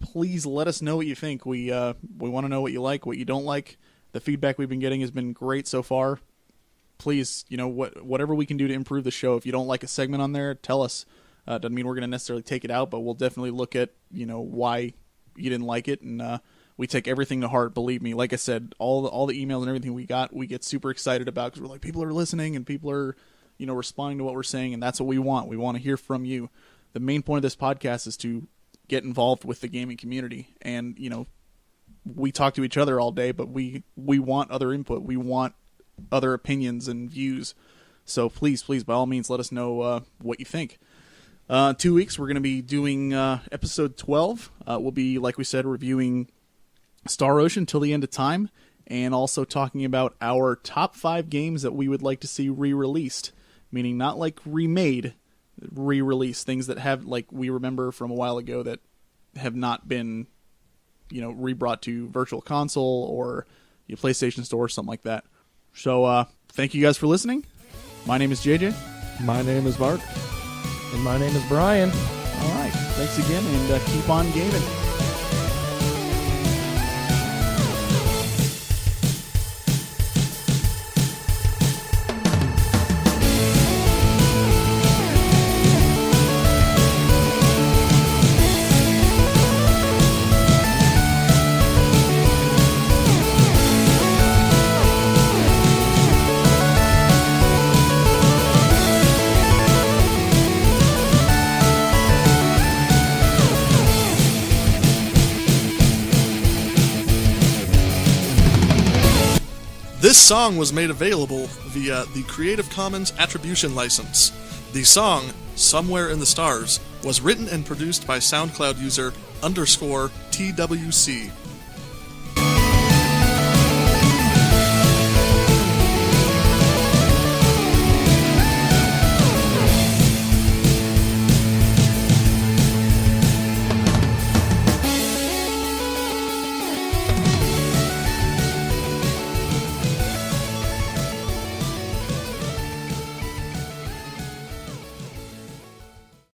Please let us know what you think. We want to know what you like, what you don't like. The feedback we've been getting has been great so far. Please, whatever we can do to improve the show. If you don't like a segment on there, tell us. Doesn't mean we're going to necessarily take it out, but we'll definitely look at why you didn't like it, and we take everything to heart. Believe me. Like I said, all the emails and everything we get super excited about, because we're like, people are listening and people are responding to what we're saying, and that's what we want. We want to hear from you. The main point of this podcast is to get involved with the gaming community, and we talk to each other all day, but we want other input. We want other opinions and views. So please, by all means, let us know what you think. 2 weeks, we're going to be doing episode 12. We'll be, like we said, reviewing Star Ocean till the end of time, and also talking about our top 5 games that we would like to see re-released, meaning not like remade, re-released, things that have, like, we remember from a while ago that have not been re-brought to Virtual Console or your PlayStation Store or something like that. So thank you guys for listening. My name is JJ. My name is Mark. And my name is Brian. All right. Thanks again, and keep on gaming. This song was made available via the Creative Commons Attribution License. The song, Somewhere in the Stars, was written and produced by SoundCloud user _TWC.